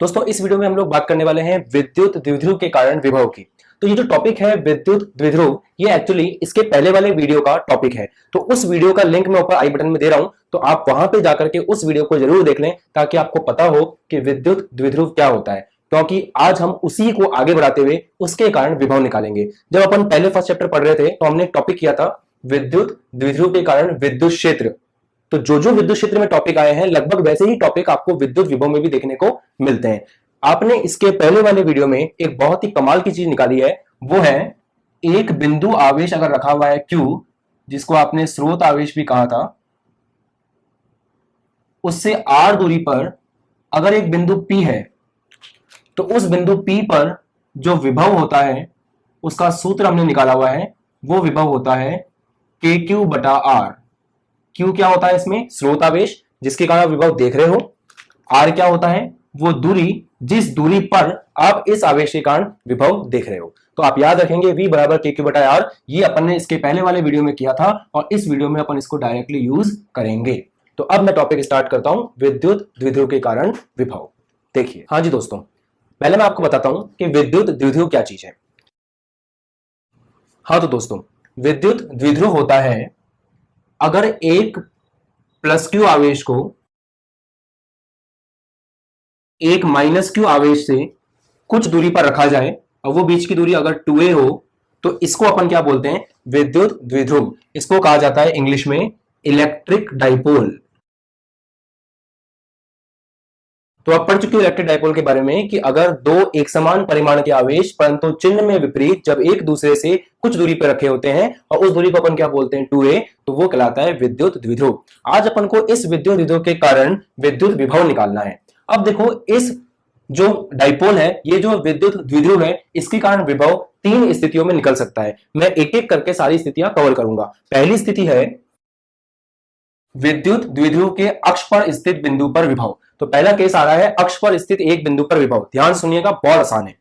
दोस्तों इस वीडियो में हम लोग बात करने वाले हैं विद्युत द्विध्रुव के कारण विभव की। तो ये जो टॉपिक है विद्युत द्विध्रुव, ये एक्चुअली इसके पहले वाले वीडियो का टॉपिक है। तो उस वीडियो का लिंक मैं ऊपर आई बटन में दे रहा हूं, तो आप वहां पे जाकर के उस वीडियो को जरूर देख लें ताकि आपको पता हो कि विद्युत द्विध्रुव क्या होता है, क्योंकि आज हम उसी को आगे बढ़ाते हुए उसके कारण विभव निकालेंगे। जब अपन पहले फर्स्ट चैप्टर पढ़ रहे थे तो हमने टॉपिक किया था विद्युत द्विध्रुव के कारण विद्युत क्षेत्र। तो जो विद्युत क्षेत्र में टॉपिक आए हैं लगभग वैसे ही टॉपिक आपको विद्युत विभव में भी देखने को मिलते हैं। आपने इसके पहले वाले वीडियो में एक बहुत ही कमाल की चीज निकाली है, वो है एक बिंदु आवेश अगर रखा हुआ है Q, जिसको आपने स्रोत आवेश भी कहा था, उससे R दूरी पर अगर एक बिंदु P है तो उस बिंदु P पर जो विभव होता है उसका सूत्र हमने निकाला हुआ है, वो विभव होता है KQ बटा R। Q क्या होता है इसमें? स्रोत आवेश, जिसके कारण विभव देख रहे हो। R क्या होता है? वो दूरी जिस दूरी पर आप इस आवेश के कारण विभव देख रहे हो। तो आप याद रखेंगे V बराबर KQ बटा R। ये अपन ने इसके पहले वाले वीडियो में किया था और इस वीडियो में अपन इसको डायरेक्टली यूज करेंगे। तो अब मैं टॉपिक स्टार्ट करता हूं, विद्युत द्विध्रुव के कारण विभव। देखिए, हाँ जी दोस्तों, पहले मैं आपको बताता हूं कि विद्युत द्विध्रुव क्या चीज है। हाँ तो दोस्तों, विद्युत द्विध्रुव होता है अगर एक प्लस Q आवेश को एक माइनस Q आवेश से कुछ दूरी पर रखा जाए और वो बीच की दूरी अगर 2a हो तो इसको अपन क्या बोलते हैं? विद्युत द्विध्रुव। इसको कहा जाता है इंग्लिश में इलेक्ट्रिक डाइपोल। तो आप पढ़ चुके हो इलेक्ट्रिक डाइपोल के बारे में कि अगर दो एक समान परिमाण के आवेश परंतु चिन्ह में विपरीत जब एक दूसरे से कुछ दूरी पर रखे होते हैं और उस दूरी को अपन क्या बोलते हैं? 2a, तो वो कहलाता है विद्युत द्विध्रुव। आज अपन को इस विद्युत द्विध्रुव के कारण विद्युत विभव निकालना है। अब देखो, इस जो डाइपोल है, ये जो विद्युत द्विध्रुव है, इसके कारण विभव तीन स्थितियों में निकल सकता है। मैं एक एक करके सारी स्थितियां कवर करूंगा। पहली स्थिति है विद्युत द्विध्रुव के अक्ष पर स्थित बिंदु पर विभव। तो पहला केस आ रहा है अक्ष पर स्थित एक बिंदु पर विभव। ध्यान सुनिएगा, बहुत आसान है।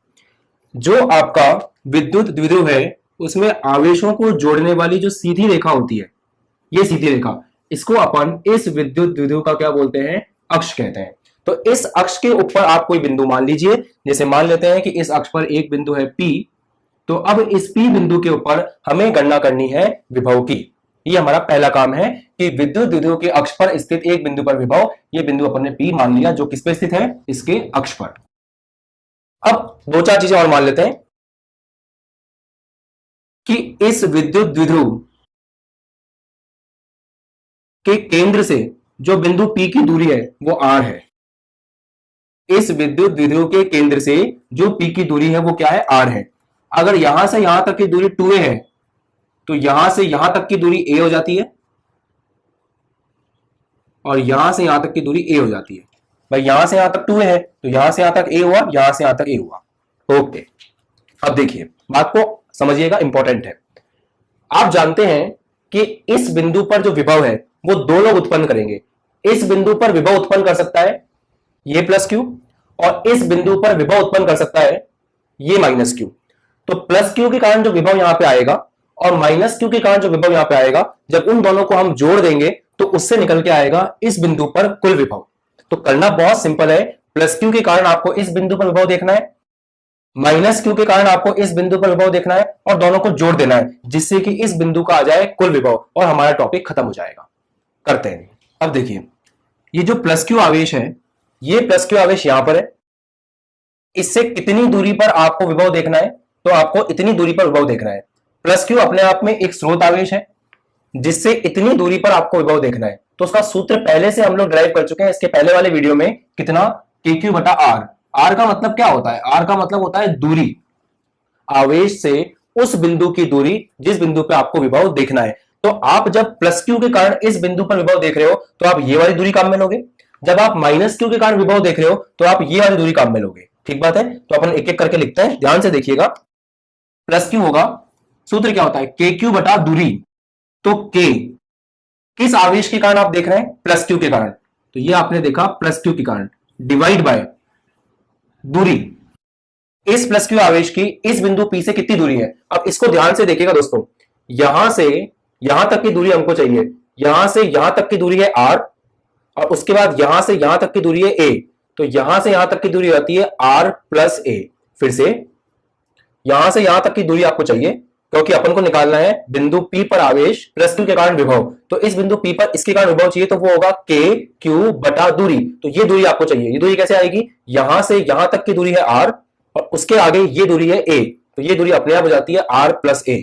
जो आपका विद्युत द्विध्रुव है उसमें आवेशों को जोड़ने वाली जो सीधी रेखा होती है, ये सीधी रेखा, इसको अपन इस विद्युत द्विध्रुव का क्या बोलते हैं? अक्ष कहते हैं। तो इस अक्ष के ऊपर आप कोई बिंदु मान लीजिए, जैसे मान लेते हैं कि इस अक्ष पर एक बिंदु है P। तो अब इस P बिंदु के ऊपर हमें गणना करनी है विभव की। ये हमारा पहला काम है कि विद्युत द्विध्रुव के अक्ष पर स्थित एक बिंदु पर विभव, ये बिंदु अपन ने P मान लिया, जो किस पे स्थित है? इसके अक्ष पर। अब दो चार चीजें और मान लेते हैं कि इस विद्युत द्विध्रुव के केंद्र से जो बिंदु P की दूरी है वो R है। इस विद्युत द्विध्रुव के केंद्र से जो P की दूरी है वो क्या है? R है। अगर यहां से यहां तक की दूरी 2a है तो यहां से यहां तक की दूरी a हो जाती है और यहां से यहां तक की दूरी a हो जाती है। भाई यहां से यहां तक 2a है तो यहां से यहां तक a हुआ, यहां से यहां तक a हुआ। ओके, अब देखिए, बात को समझिएगा, इंपॉर्टेंट है। आप जानते हैं कि इस बिंदु पर जो विभव है वो दो लोग उत्पन्न करेंगे। इस बिंदु पर विभव उत्पन्न कर सकता है ये प्लस Q, और इस बिंदु पर विभव उत्पन्न कर सकता है ये माइनस Q। तो प्लस Q के कारण जो विभव यहां पे आएगा और माइनस Q के कारण जो विभव यहां पे आएगा, जब उन दोनों को हम जोड़ देंगे तो उससे निकल के आएगा इस बिंदु पर कुल विभव। तो करना बहुत सिंपल है। प्लस Q के कारण आपको इस बिंदु पर विभव देखना है, माइनस Q के कारण आपको इस बिंदु पर विभव देखना है और दोनों को जोड़ देना है, जिससे कि इस बिंदु का आ जाए कुल विभव और हमारा टॉपिक खत्म हो जाएगा। करते हैं। अब देखिए, ये जो प्लस Q आवेश है, ये प्लस Q आवेश यहां पर है। इससे कितनी दूरी पर आपको विभव देखना है? तो आपको इतनी दूरी पर विभव देखना है। प्लस Q अपने आप में एक स्रोत आवेश है जिससे इतनी दूरी पर आपको विभव देखना है। तो उसका सूत्र पहले से हम लोग ड्राइव कर चुके हैं इसके पहले वाले वीडियो में। कितना? KQ बटा R। R का मतलब क्या होता है? R का मतलब होता है दूरी, आवेश से उस बिंदु की दूरी जिस बिंदु पे आपको विभव देखना है। तो आप जब प्लस Q के कारण इस बिंदु पर विभव देख रहे हो तो आप ये वाली दूरी काम में लोगे। जब आप माइनस Q के कारण विभव देख रहे हो तो आप ये वाली दूरी काम में लोगे। ठीक बात है? तो अपन एक एक करके लिखते हैं, ध्यान से देखिएगा। प्लस Q होगा, सूत्र क्या होता है? KQ बटा दूरी। तो K किस आवेश के कारण आप देख रहे हैं? प्लस Q के कारण। तो ये आपने देखा प्लस Q के कारण, डिवाइड बाय दूरी। इस प्लस Q आवेश की इस बिंदु P से कितनी दूरी है? अब इसको ध्यान से देखिएगा दोस्तों, यहां से यहां तक की दूरी हमको चाहिए। यहां से यहां तक की दूरी है R और उसके बाद यहां से यहां तक की दूरी है A। तो यहां से यहां तक की दूरी होती है r प्लस ए। फिर से यहां से यहां तक की दूरी आपको चाहिए, क्योंकि अपन को निकालना है बिंदु P पर आवेश प्लस Q के कारण विभव। तो इस बिंदु P पर इसके कारण विभव चाहिए, तो वो होगा K Q बटा दूरी। तो ये दूरी आपको चाहिए। ये दूरी कैसे आएगी? यहां से यहां तक की दूरी है R और उसके आगे ये दूरी है A, तो ये दूरी अपने आप हो जाती है R प्लस A।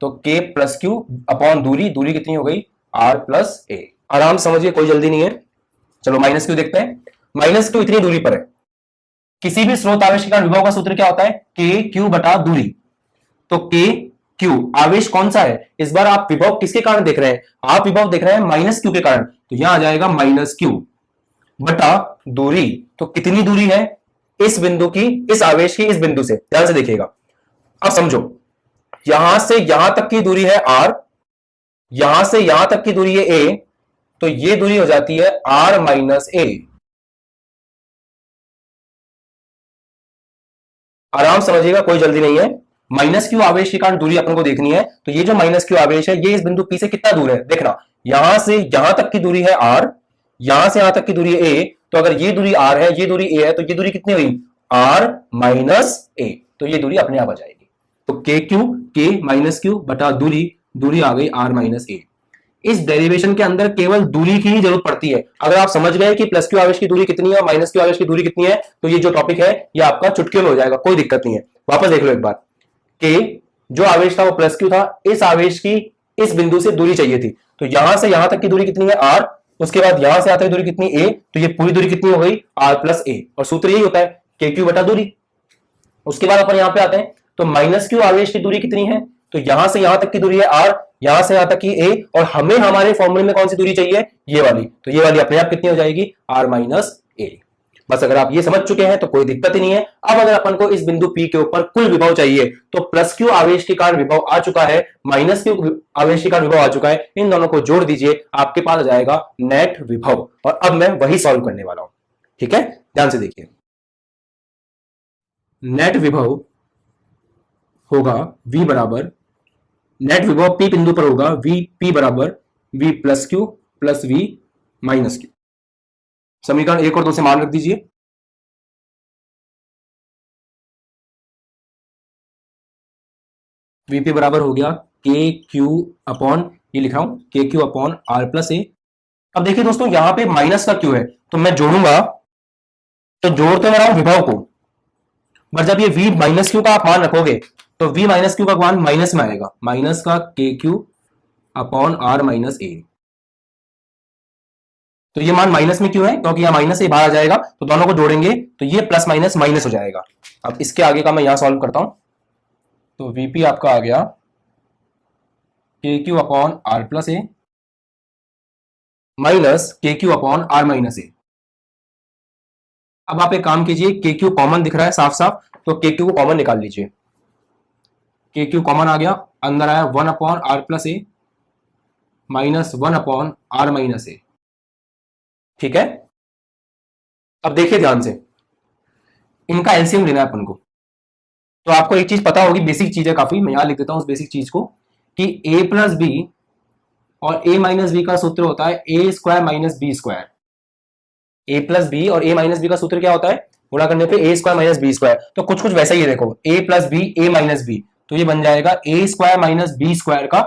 तो K प्लस Q अपॉन दूरी, दूरी कितनी हो गई? R plus A। आराम समझिए, कोई जल्दी नहीं है। चलो माइनस क्यू देखते हैं। माइनस क्यू इतनी दूरी पर है। किसी भी स्रोत आवेश के कारण विभव का सूत्र क्या होता है? के क्यू बटा दूरी। तो के क्यू आवेश कौन सा है? इस बार आप विभव किसके कारण देख रहे हैं? आप विभव देख रहे हैं माइनस क्यू के कारण, तो यहां आ जाएगा माइनस क्यू बटा दूरी। तो कितनी दूरी है इस बिंदु की, इस आवेश की इस बिंदु से? ध्यान से देखिएगा, अब समझो। यहां से यहां तक की दूरी है आर, यहां से यहां तक की दूरी है ए, तो ये दूरी हो जाती है आर माइनस ए। आराम समझिएगा, कोई जल्दी नहीं है। माइनस क्यू आवेश के कारण दूरी अपन को देखनी है, तो ये जो माइनस क्यू आवेश है ये इस बिंदु P से कितना दूर है? देखना, यहां से यहां तक की दूरी है r, यहां से यहां तक की दूरी है a। तो अगर ये दूरी r है, ये दूरी a है, तो ये दूरी कितनी हुई? r minus a। तो ये दूरी अपने आप आ जाएगी। तो के क्यू, के माइनस क्यू बटा दूरी, दूरी आ गई r माइनस a। इस डेरिवेशन के अंदर केवल दूरी की ही जरूरत पड़ती है। अगर आप समझ गए कि प्लस क्यू आवेश की दूरी कितनी है और माइनस क्यू आवेश की दूरी कितनी है, तो ये जो टॉपिक है ये आपका चुटकियों में हो जाएगा, कोई दिक्कत नहीं है। वापस देख लो एक बार, कि जो आवेश था वो प्लस क्यू था, इस आवेश की इस बिंदु से दूरी चाहिए थी, तो यहां से यहां तक की दूरी कितनी है? आर। उसके बाद यहां से आते दूरी कितनी? ए। तो ये पूरी दूरी कितनी हो गई? आर प्लस ए। और सूत्र यही होता है के क्यू बटा दूरी। उसके बाद अपन यहां पे आते हैं, तो माइनस क्यू आवेश की दूरी कितनी है? तो यहां से यहां तक की दूरी है आर, यहां से यहां तक की ए, और हमें हमारे फॉर्मूले में कौन सी दूरी चाहिए? ये वाली। तो ये वाली अपने आप कितनी हो जाएगी? आर माइनस ए। बस अगर आप ये समझ चुके हैं तो कोई दिक्कत ही नहीं है। अब अगर अपन को इस बिंदु P के ऊपर कुल विभव चाहिए, तो प्लस क्यू आवेश के कारण विभव आ चुका है, माइनस क्यू आवेश के कारण विभव आ चुका है, इन दोनों को जोड़ दीजिए, आपके पास आ जाएगा नेट विभव। और अब मैं वही सॉल्व करने वाला हूं, ठीक है? ध्यान से देखिए, नेट विभव होगा V बराबर, नेट विभव P बिंदु पर होगा V P बराबर V plus Q plus V minus Q. समीकरण 1 और 2 से मान रख दीजिए। Vp बराबर हो गया के क्यू अपॉन, ये लिख रहा हूं के क्यू अपॉन आर प्लस ए। अब देखिए दोस्तों, यहां पे माइनस का क्यू है, तो मैं जोड़ूंगा, तो जोड़ तो मैं रहा हूं विभव को, पर जब ये V माइनस क्यू का आप मान रखोगे, तो V माइनस क्यू का मान माइनस में आएगा, माइनस का के क्यू अपॉन आर माइनस ए। तो ये मान माइनस में क्यों है? क्योंकि यहां माइनस से बाहर आ जाएगा, तो दोनों को जोड़ेंगे तो ये प्लस माइनस माइनस हो जाएगा। अब इसके आगे का मैं यहां सॉल्व करता हूं, तो वीपी आपका आ गया k q upon r plus a minus k q upon r minus a. अब आप एक काम कीजिए, के क्यू कॉमन दिख रहा है साफ साफ, तो के क्यू को कॉमन निकाल लीजिए। के क्यू कॉमन आ गया, अंदर आया 1 upon r plus a minus 1 upon r minus a. ठीक है, अब देखिए ध्यान से, इनका एलसीएम लेना है अपन को। तो आपको एक चीज पता होगी, बेसिक चीज है काफी, मैं यहां लिख देता हूं उस बेसिक चीज को, कि ए प्लस बी और ए माइनस बी का सूत्र होता है ए स्क्वायर माइनस बी स्क्वायर। ए प्लस बी और ए माइनस बी का सूत्र क्या होता है? गुणा करने पे a square minus b square. तो कुछ कुछ वैसा ही है, देखो a plus b a minus b, तो ये बन जाएगा a square minus b square का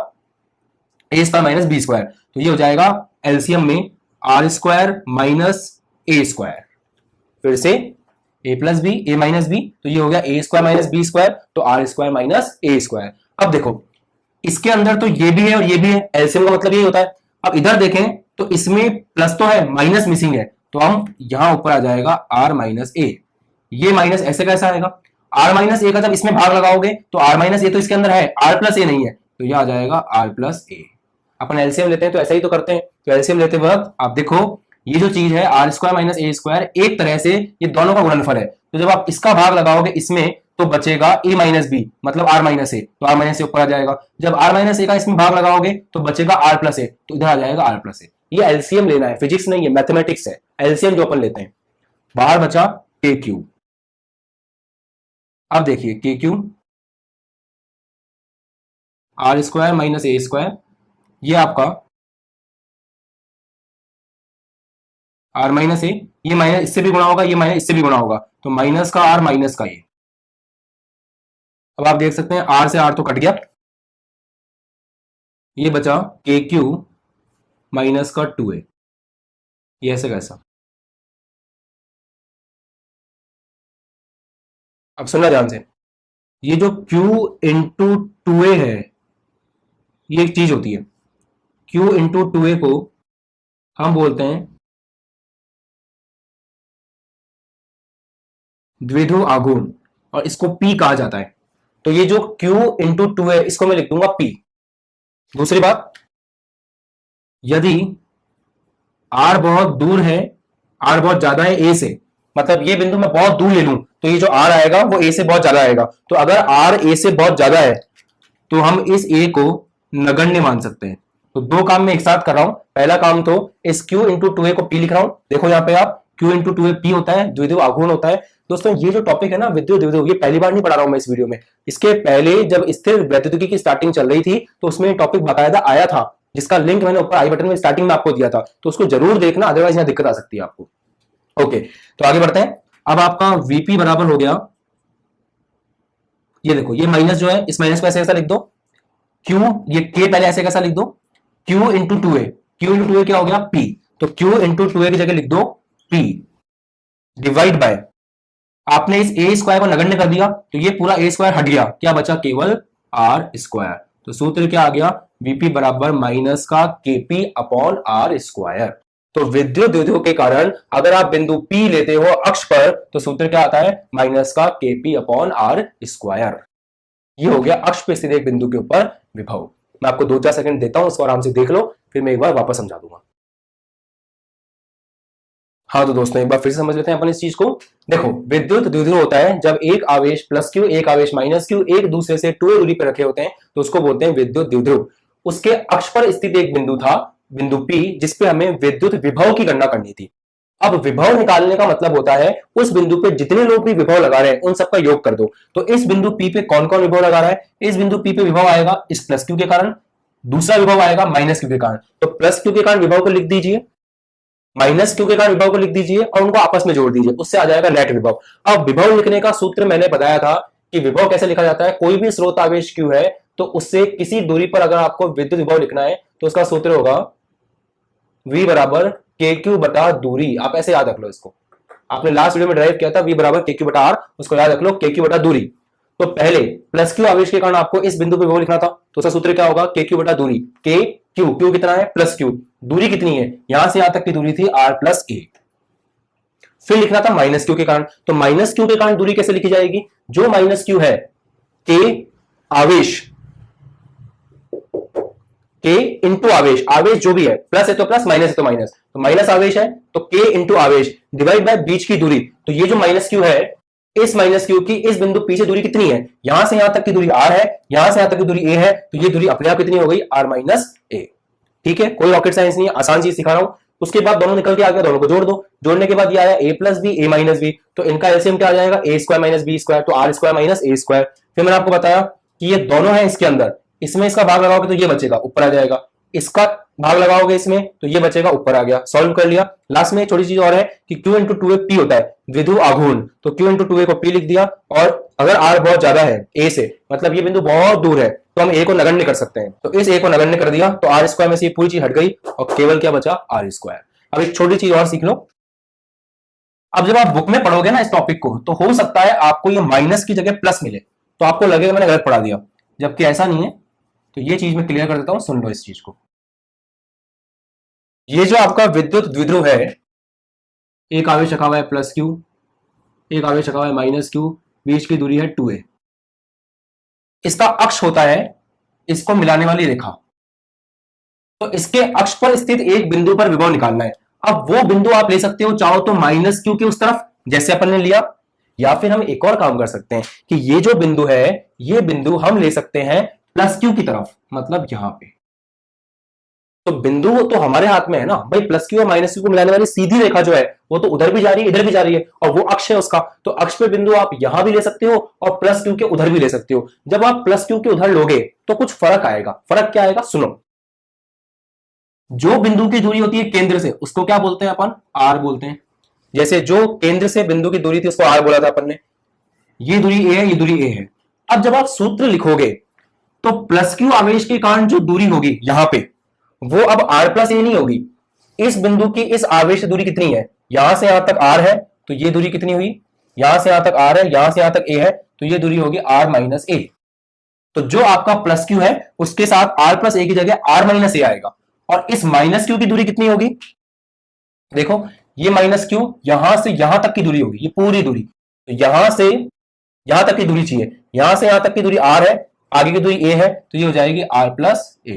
a square minus b square. तो ये हो जाएगा एलसीएम में r square minus a square. फिर से a plus b a minus b, तो ये हो गया a square minus b square, तो r square minus a square. अब देखो, इसके अंदर तो ये भी है और ये भी है, एलसीएम का मतलब ये होता है। अब इधर देखें तो इसमें प्लस तो है, माइनस मिसिंग है, तो हम यहां ऊपर आ जाएगा आर माइनस ए। ये माइनस ऐसे कैसा आएगा? आर माइनस ए का जब इसमें भाग लगाओगे तो आर माइनस ए तो इसके अंदर है, आर प्लस ए नहीं है, तो यह आ जाएगा आर प्लस ए। अपन एलसीएम लेते हैं तो ऐसा ही तो करते हैं। तो एलसीएम लेते वक्त आप देखो, ये जो चीज है r square minus a square, एक तरह से ये दोनों का गुणनफल है, तो जब आप इसका भाग लगाओगे इसमें तो बचेगा ए माइनस बी, मतलब आर माइनस ए, तो आर माइनस ए ऊपर आ जाएगा। जब आर माइनस ए का इसमें भाग लगाओगे तो बचेगा आर प्लस ए, तो इधर आ जाएगा आर प्लस ए। ये एलसीएम लेना है, फिजिक्स नहीं है, मैथमेटिक्स है। एलसीएम जो अपन लेते हैं, बाहर बचा के क्यू। अब देखिए के Q R square minus a square, ये आपका आर माइनस ए, ये माइनस इससे भी गुणा होगा, ये माइनस इससे भी गुणा होगा, तो माइनस का आर माइनस का ए। अब आप देख सकते हैं आर से आर तो कट गया, ये बचा के क्यू माइनस का 2a, ये ऐसे कैसा। अब सुनना ध्यान से, ये जो q इंटू 2a है, ये एक चीज होती है। q इंटू 2a को हम बोलते हैं द्विध्रुव आघूर्ण, और इसको p कहा जाता है। तो ये जो q इंटू 2 है, इसको मैं लिख दूंगा p। दूसरी बात, यदि r बहुत दूर है, r बहुत ज्यादा है a से, मतलब ये बिंदु मैं बहुत दूर ले लूं तो ये जो r आएगा वो a से बहुत ज्यादा आएगा। तो अगर r a से बहुत ज्यादा है तो हम इस a को नगण्य मान सकते हैं। तो दो काम मैं एक साथ कर रहा हूं। पहला काम तो इस q इंटू 2a को p लिख रहा हूं। देखो यहां पे आप q इंटू 2a p होता है, द्विध्रुव आघूर्ण होता है। दोस्तों ये जो टॉपिक है ना विद्युत द्विध्रुव, ये पहली बार नहीं पढ़ा रहा हूं मैं इस वीडियो में। इसके पहले जब स्थिर वैद्युतिकी की स्टार्टिंग चल रही थी तो उसमें टॉपिक बाकायदा आया था, जिसका लिंक मैंने ऊपर आई बटन में स्टार्टिंग में आपको दिया था, तो उसको जरूर देखना, अदरवाइज यहां दिक्कत आ सकती है आपको। ओके, तो आगे बढ़ते हैं। अब आपका वीपी बराबर हो गया, ये देखो ये माइनस जो है, इस माइनस को ऐसे कैसा लिख दो, क्यू, ये के पहले ऐसे कैसा लिख दो, Q into 2a, Q into 2a क्या हो गया p, तो क्यू इंटू 2a की जगह लिख दो p डिवाइड बाय, आपने इस a स्क्वायर को नगण्य कर दिया तो ये पूरा a स्क्वायर हट गया, क्या बचा केवल r स्क्वायर। तो सूत्र क्या आ गया, वीपी बराबर माइनस का केपी अपॉन आर स्क्वायर। तो विद्युत द्विध्रुव के कारण अगर आप बिंदु P लेते हो अक्ष पर तो सूत्र क्या आता है, माइनस का केपी अपॉन आर स्क्वायर। ये हो गया अक्ष पे स्थित एक बिंदु के ऊपर विभव। मैं आपको 2-4 सेकंड देता हूं, उसको आराम से देख लो, फिर मैं एक बार वापस समझा दूंगा। हाँ तो दोस्तों एक बार फिर से समझ लेते हैं अपन इस चीज को। देखो विद्युत द्विध्रुव होता है जब एक आवेश प्लस क्यू, एक आवेश माइनस क्यू एक दूसरे से 2a दूरी पर रखे होते हैं, तो उसको बोलते हैं विद्युत द्विध्रुव। उसके अक्ष पर स्थित एक बिंदु था, बिंदु P, जिसपे हमें विद्युत विभव की गणना करनी थी। अब विभव निकालने का मतलब होता है उस बिंदु पे जितने लोग भी विभव लगा रहे हैं उन सबका योग कर दो। तो इस बिंदु P पे कौन कौन विभव लगा रहा है, इस बिंदु P पे विभव आएगा इस प्लस क्यू के कारण, दूसरा विभव आएगा माइनस क्यू के कारण। तो प्लस क्यू के कारण विभव को लिख दीजिए, माइनस क्यू के कारण विभव को लिख दीजिए और उनको आपस में जोड़ दीजिए, उससे आ जाएगा नेट विभव। अब विभव लिखने का सूत्र मैंने बताया था कि विभव कैसे लिखा जाता है, कोई भी स्रोत आवेश क्यू है तो उससे किसी दूरी पर अगर आपको विद्युत विभव लिखना है तो उसका सूत्र होगा v बराबर के क्यू बटा दूरी। आप ऐसे याद रख लो, इसको आपने लास्ट वीडियो में ड्राइव किया था, v बराबर के क्यू बटा आर, उसको याद रख लो के क्यू बटा दूरी। तो पहले प्लस क्यू आवेश के कारण आपको इस बिंदु पर विभव लिखना था, तो उसका सूत्र क्या होगा, के क्यू बटा दूरी, के क्यू, क्यू कितना है प्लस क्यू, दूरी कितनी है, यहां से यहां तक की दूरी थी आर प्लस ए। फिर लिखना था माइनस क्यू के कारण, तो माइनस क्यू के कारण दूरी कैसे लिखी जाएगी, जो माइनस क्यू है के आवेश, के इंटू आवेश, आवेश जो भी है, प्लस है तो प्लस, माइनस है तो माइनस, तो माइनस आवेश है तो के इंटू आवेश डिवाइड बाय बीच की दूरी। तो ये जो माइनस क्यू है, इस माइनस क्यू की इस बिंदु P से दूरी कितनी है, यहां से यहां तक की दूरी r है, यहां से यहां तक की दूरी a है, तो ये दूरी अपने आप कितनी हो गई, r माइनस a। ठीक है, कोई रॉकेट साइंस नहीं है, आसान चीज सिखा रहा हूं। उसके बाद दोनों निकल के आ गया, दोनों को जोड़ दो, जोड़ने के बाद ये आया a plus b, a minus b, तो इनका एलसीएम क्या आ जाएगा, a square minus b square, तो r square minus a square. फिर मैंने आपको बताया कि ये दोनों है इसके अंदर, इसमें इसका भाग लगाओगे तो ये बचेगा, ऊपर आ जाएगा, इसका भाग लगाओगे इसमें तो ये बचेगा, ऊपर आ गया, सॉल्व कर लिया। लास्ट में एक छोटी चीज और है कि Q इंटू 2a P होता है द्विध्रुव आघूर्ण, तो Q इंटू 2a को P लिख दिया, और अगर R बहुत ज्यादा है A से, मतलब ये बिंदु बहुत दूर है, तो हम A को नगण्य कर सकते हैं, तो इस A को नगण्य कर दिया, तो R स्क्वायर में से ये पूरी चीज हट गई और केवल क्या बचा, R स्क्वायर। अब एक छोटी चीज और सीख लो, अब जब आप बुक में पढ़ोगे ना इस टॉपिक को, तो हो सकता है आपको ये माइनस की जगह प्लस मिले, तो आपको लगेगा मैंने गलत पढ़ा दिया, जबकि ऐसा नहीं है। तो ये चीज मैं क्लियर कर देता हूं, सुन लो इस चीज को। ये जो आपका विद्युत द्विध्रुव है, एक आवेश रखा हुआ है प्लस क्यू, एक आवेश रखा हुआ है माइनस क्यू, बीच की दूरी है 2a, इसका अक्ष होता है इसको मिलाने वाली रेखा, तो इसके अक्ष पर स्थित एक बिंदु पर विभव निकालना है। अब वो बिंदु आप ले सकते हो चाहो तो माइनस क्यू के उस तरफ, जैसे अपन ने लिया, या फिर हम एक और काम कर सकते हैं कि ये जो बिंदु है, ये बिंदु हम ले सकते हैं प्लस क्यू की तरफ, मतलब यहां पे। तो बिंदु तो हमारे हाथ में है ना भाई, प्लस क्यू और माइनस क्यू को मिलाने वाली सीधी रेखा जो है वो तो उधर भी जा रही है, इधर भी जा रही है, और वो अक्ष है उसका, तो अक्ष पे बिंदु आप यहां भी ले सकते हो और प्लस क्यू के उधर भी ले सकते हो। जब आप प्लस क्यू के उधर लोगे तो कुछ फर्क आएगा, फर्क क्या आएगा सुनो। जो बिंदु की दूरी होती है केंद्र से उसको क्या बोलते हैं अपन, आर बोलते हैं। जैसे जो केंद्र से बिंदु की दूरी थी उसको आर बोला था अपन ने। ये दूरी ए है, ये दूरी ए है। अब जब आप सूत्र लिखोगे तो प्लस क्यू आवेश के कारण जो दूरी होगी यहां पे, वो अब आर प्लस ए नहीं होगी। इस बिंदु की इस आवेश दूरी कितनी है, यहां से यहां तक आर है, तो ये दूरी कितनी हुई, यहां से यहां तक आर है, यहां से यहां तक ए है, तो ये दूरी होगी आर माइनस ए। तो जो आपका प्लस क्यू है उसके साथ आर प्लस ए की जगह आर माइनस ए आएगा। और इस माइनस क्यू की दूरी कितनी होगी, देखो ये माइनस क्यू यहां से यहां तक की दूरी होगी, ये पूरी दूरी। तो यहां से यहां तक की दूरी चाहिए, यहां से यहां तक की दूरी आर है, आगे की दूरी ए है, तो ये हो जाएगी आर प्लस ए।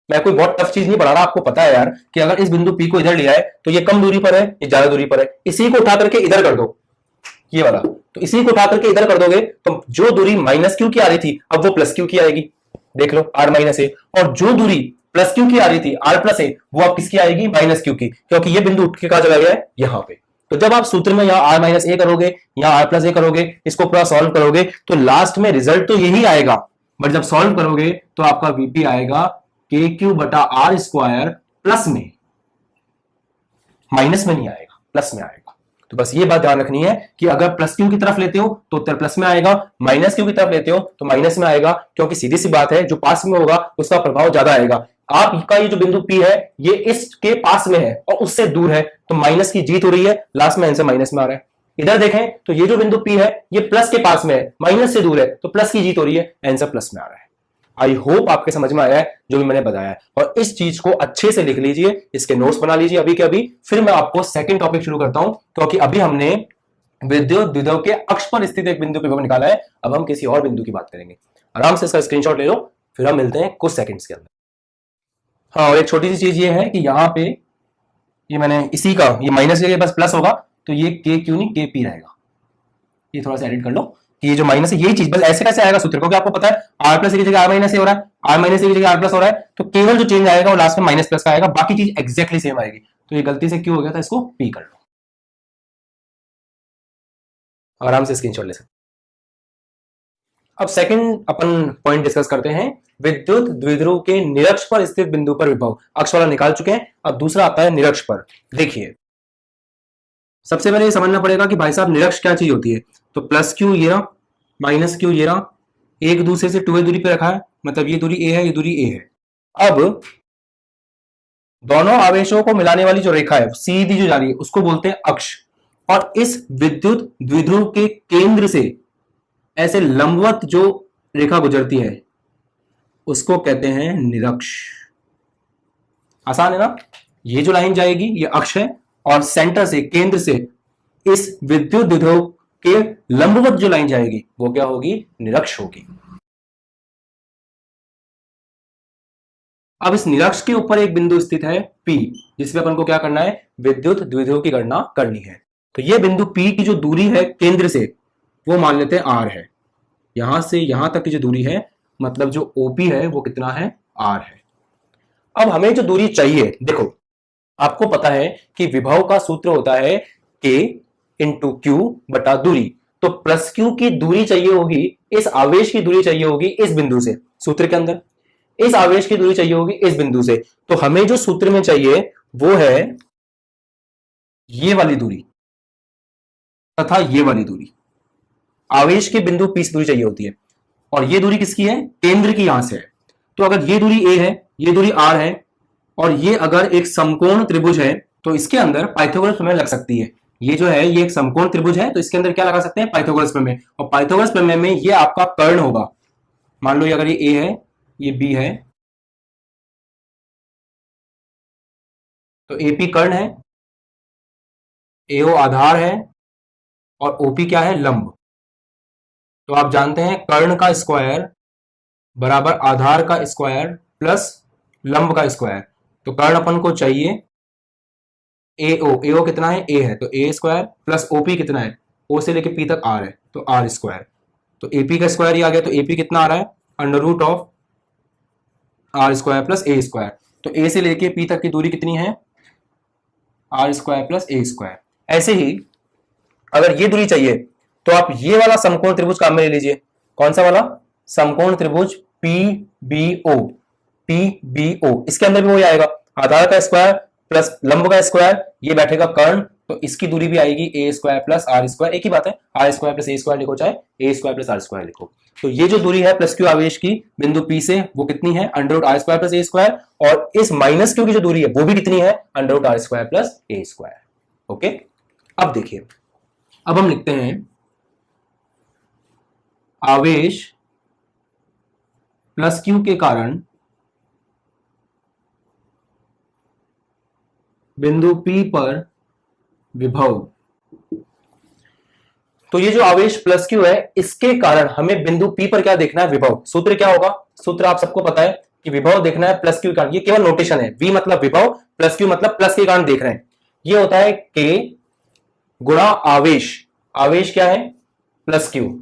मैं कोई बहुत टफ चीज नहीं पढ़ा रहा, आपको पता है यार कि अगर इस बिंदु पी को इधर लिया है तो ये कम दूरी पर है, ये ज्यादा दूरी पर है, इसी को उठा करके इधर कर दो, ये वाला, तो इसी को उठा करके इधर कर दोगे तो जो दूरी माइनस क्यू की आ रही थी अब वो प्लस क्यू की आएगी, देख लो आर माइनस ए। और जो दूरी प्लस क्यू की आ रही थी आर प्लस ए, वो अब किसकी आएगी, माइनस क्यू की, क्योंकि ये बिंदु उठ के कहा चला गया है यहां पे। तो जब आप सूत्र में यहां आर माइनस ए करोगे, यहां आर प्लस ए करोगे, इसको पूरा सॉल्व करोगे तो लास्ट में रिजल्ट तो यही आएगा, बट जब सॉल्व करोगे तो आपका वीपी आएगा के क्यू बटा आर स्क्वायर प्लस में, माइनस में नहीं आएगा, प्लस में आएगा। तो बस ये बात ध्यान रखनी है कि अगर प्लस क्यू की तरफ लेते हो तो उत्तर प्लस में आएगा, माइनस क्यू की तरफ लेते हो तो माइनस में आएगा, क्योंकि सीधी सी बात है जो पास में होगा उसका प्रभाव ज्यादा आएगा। आपका ये जो बिंदु पी है ये इसके पास में है और उससे दूर है, तो माइनस की जीत हो रही है, लास्ट में आंसर माइनस में आ रहा है। इधर देखें तो ये जो बिंदु पी है ये प्लस के पास में है, माइनस से दूर है, तो प्लस की जीत हो रही है, आंसर प्लस में आ रहा है। आई होप आपके समझ में आया है जो भी मैंने बताया है, और इस चीज को अच्छे से लिख लीजिए, इसके नोट्स बना लीजिए अभी के अभी। फिर मैं आपको सेकंड टॉपिक शुरू करता हूं, क्योंकि अभी हमने विद्युत द्विध्रुव के अक्ष पर स्थित एक बिंदु विभव निकाला है, अब हम किसी और बिंदु की बात करेंगे। आराम से इसका स्क्रीनशॉट ले लो, फिर हम मिलते हैं कुछ सेकंड्स के अंदर। हाँ, और एक छोटी सी चीज ये है कि यहाँ पे ये मैंने इसी का ये माइनस के बस प्लस होगा, तो ये के क्यू नहीं के पी रहेगा, ये थोड़ा सा एडिट कर लो कि ये जो माइनस है यही चीज बस ऐसे कैसे आएगा सूत्र, क्योंकि आपको पता है आर प्लस की जगह आर माइनस ए हो रहा है, आर माइनस ए की जगह आर प्लस हो रहा है, तो केवल जो चेंज आएगा वो लास्ट में माइनस प्लस का आएगा, बाकी चीज एक्जैक्टली सेम आएगी। तो ये गलती से क्यों हो गया था, इसको पी कर लो, आराम से स्क्रीनशॉट ले सकते। अब सेकंड अपन पॉइंट डिस्कस करते हैं, विद्युत द्विध्रुव के निरक्ष पर स्थित बिंदु पर विभव। अक्ष वाला निकाल चुके हैं, अब दूसरा आता है निरक्ष पर। देखिए सबसे पहले ये समझना पड़ेगा कि भाई साहब निरक्ष क्या चीज होती है। तो प्लस क्यू ये रहा, माइनस क्यू ये रहा, एक दूसरे से 2a दूरी पे रखा है, मतलब ये दूरी a है, ये दूरी a है। अब दोनों आवेशों को मिलाने वाली जो रेखा है सीधी जो जा रही है उसको बोलते हैं अक्ष, और इस विद्युत द्विध्रुव के केंद्र से ऐसे लंबवत जो रेखा गुजरती है उसको कहते हैं निरक्ष। आसान है ना, ये जो लाइन जाएगी ये अक्ष है, और सेंटर से केंद्र से इस विद्युत द्विध्रुव के लंबवत जो लाइन जाएगी वो क्या होगी, निरक्ष होगी। अब इस निरक्ष के ऊपर एक बिंदु स्थित है P, जिसमें अपन को क्या करना है, विद्युत द्विध्रुव की गणना करनी है। तो ये बिंदु P की जो दूरी है केंद्र से वो मान लेते हैं R है, यहां से यहां तक की जो दूरी है मतलब जो OP है वो कितना है, R है। अब हमें जो दूरी चाहिए, देखो आपको पता है कि विभव का सूत्र होता है K इंटू क्यू बटा दूरी, तो प्लस क्यू की दूरी चाहिए होगी, इस आवेश की दूरी चाहिए होगी इस बिंदु से, सूत्र के अंदर इस आवेश की दूरी चाहिए होगी इस बिंदु से। तो हमें जो सूत्र में चाहिए वो है ये वाली दूरी तथा ये वाली दूरी, आवेश के बिंदु P से दूरी चाहिए होती है, और ये दूरी किसकी है, केंद्र की यहां से है। तो अगर ये दूरी A है, ये दूरी R है, और ये अगर एक समकोण त्रिभुज है तो इसके अंदर पाइथागोरस प्रमेय लग सकती है। ये जो है ये एक समकोण त्रिभुज है, तो इसके अंदर क्या लगा सकते हैं, पाइथागोरस प्रमेय। और पाइथागोरस प्रमेय में ये आपका कर्ण होगा, मान लो अगर ये A है ये B है, तो AP कर्ण है, AO आधार है, और OP क्या है, लंब। तो आप जानते हैं कर्ण का स्क्वायर बराबर आधार का स्क्वायर प्लस लंब का स्क्वायर। तो कर्ण अपन को चाहिए AO कितना है, A है, तो A स्क्वायर प्लस OP कितना है, O से लेके P तक R है, तो R स्क्वायर। तो AP का स्क्वायर ही आ गया, तो AP कितना आ रहा है, under root of R square plus A square. तो A से लेके P तक की दूरी कितनी है, R square plus A square. ऐसे ही अगर ये दूरी चाहिए तो आप ये वाला समकोण त्रिभुज काम में ले लीजिए। कौन सा वाला, समकोण त्रिभुज PBO। PBO, इसके अंदर भी वही आएगा, आधार का स्क्वायर प्लस लंब का स्क्वायर, ये बैठेगा कर्ण, तो इसकी दूरी भी आएगी a square plus r square, एक ही बात है, r square plus a square लिखो चाहे a square plus r square लिखो। तो ये जो दूरी है प्लस क्यू आवेश की बिंदु P से, वो कितनी है under root r square plus a square, और इस माइनस क्यू की जो दूरी है वो भी कितनी है under root r square plus a square. Okay, अब देखिए, अब हम लिखते हैं आवेश प्लस क्यू के कारण बिंदु P पर विभव। तो ये जो आवेश प्लस क्यू है इसके कारण हमें बिंदु P पर क्या देखना है, विभव। सूत्र क्या होगा, सूत्र आप सबको पता है कि विभव देखना है प्लस क्यू के कारण, ये केवल नोटेशन है, V मतलब विभव, प्लस क्यू मतलब प्लस के कारण देख रहे हैं। ये होता है K गुणा आवेश, आवेश क्या है प्लस क्यू,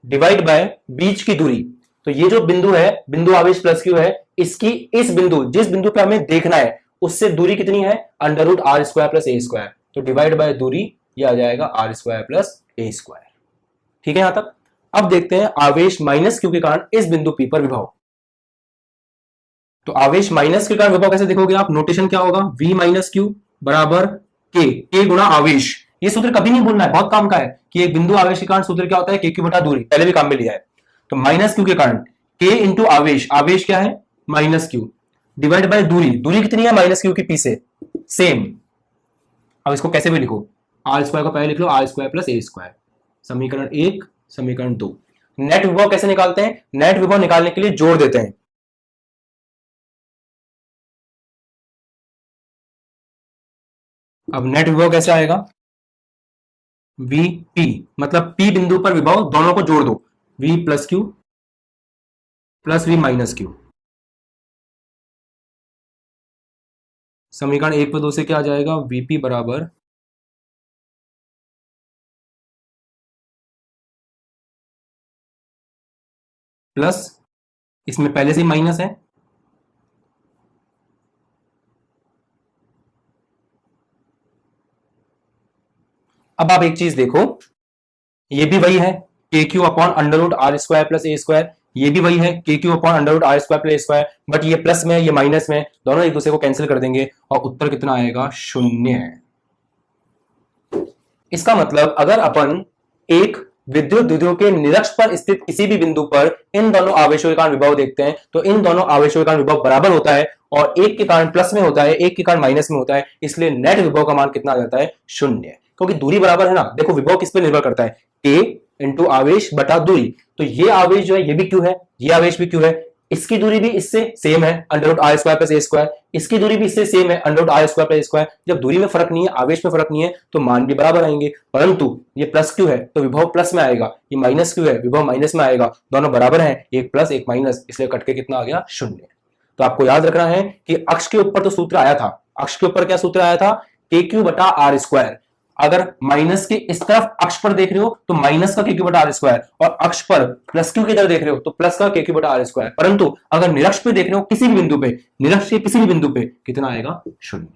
डिवाइड बाय बीच की दूरी। तो ये जो बिंदु है, बिंदु आवेश प्लस क्यू है, इसकी इस बिंदु, जिस बिंदु पे हमें देखना है उससे दूरी कितनी है under root r square plus a square, तो डिवाइड बाय दूरी ये आ जाएगा r square plus a square. ठीक है यहां तक। अब देखते हैं आवेश माइनस क्यू के कारण इस बिंदु P पर विभव। तो आवेश माइनस के कारण विभव कैसे देखोगे आप, नोटेशन क्या होगा, V माइनस क्यू बराबर K गुणा आवेश। ये सूत्र कभी नहीं भूलना है, बहुत काम का है कि एक बिंदु आवेश के कारण सूत्र क्या होता है के क्यू बटा दूरी, पहले भी काम में लिया है। तो माइनस क्यू के कारण K इंटू आवेश, आवेश क्या है माइनस क्यू, डिवाइड बाय दूरी, दूरी कितनी है माइनस क्यू की P से, सेम। अब इसको कैसे भी लिखो, आर स्क्वायर को पहले लिख लो r square plus a square, समीकरण 1 समीकरण 2। नेट विभव कैसे निकालते हैं, नेट विभव निकालने के लिए जोड़ देते हैं। अब नेट विभव कैसे आएगा, VP मतलब P बिंदु पर विभव, दोनों को जोड़ दो, V plus Q plus V minus Q, समीकरण 1 पर 2 से क्या आ जाएगा, VP बराबर प्लस, इसमें पहले से ही माइनस है, अब आप एक चीज देखो, ये भी वही है k q upon under root r square plus a square, ये भी वही है k q upon under root r square plus a square, but ये प्लस में ये माइनस में, दोनों एक दूसरे को कैंसिल कर देंगे और उत्तर कितना आएगा, शून्य। इसका मतलब अगर अपन एक विद्युत द्विध्रुव के निरक्ष पर स्थित किसी भी बिंदु पर इन दोनों आवेशों के कारण विभव देखते हैं तो इन दोनों आवेशों के कारण विभव बराबर होता है, और एक के कारण प्लस में होता है, एक के कारण माइनस में होता है, इसलिए नेट विभव का मान कितना आ जाता है, शून्य। क्योंकि दूरी बराबर है ना, देखो विभव किस पे निर्भर करता है, K इंटू आवेश बटा दूरी। तो ये आवेश जो है ये भी क्यू है, ये आवेश भी क्यू है, इसकी दूरी भी इससे सेम है under root r square plus a square, इसकी दूरी भी इससे सेम है under root r square plus a square. जब दूरी में फर्क नहीं है, आवेश में फर्क नहीं है, तो मान भी बराबर आएंगे। परंतु ये प्लस क्यू है तो विभव प्लस में आएगा, ये माइनस क्यू है विभव माइनस में आएगा, दोनों बराबर हैं, एक प्लस एक माइनस, इसलिए कट के कितना आ गया, शून्य। तो आपको याद रखना है कि अक्ष के ऊपर तो सूत्र आया था, अक्ष के ऊपर क्या सूत्र आया था, के क्यू बटा आर स्क्वायर। अगर माइनस के इस तरफ अक्ष पर देख रहे हो तो माइनस का के क्यू बटा आर स्क्वायर, और अक्ष पर प्लस क्यू की तरफ देख रहे हो तो प्लस का के क्यू बटा आर स्क्वायर। परंतु अगर निरक्ष पे देख रहे हो किसी भी बिंदु पे, निरक्ष के किसी भी बिंदु पे कितना आएगा, शून्य।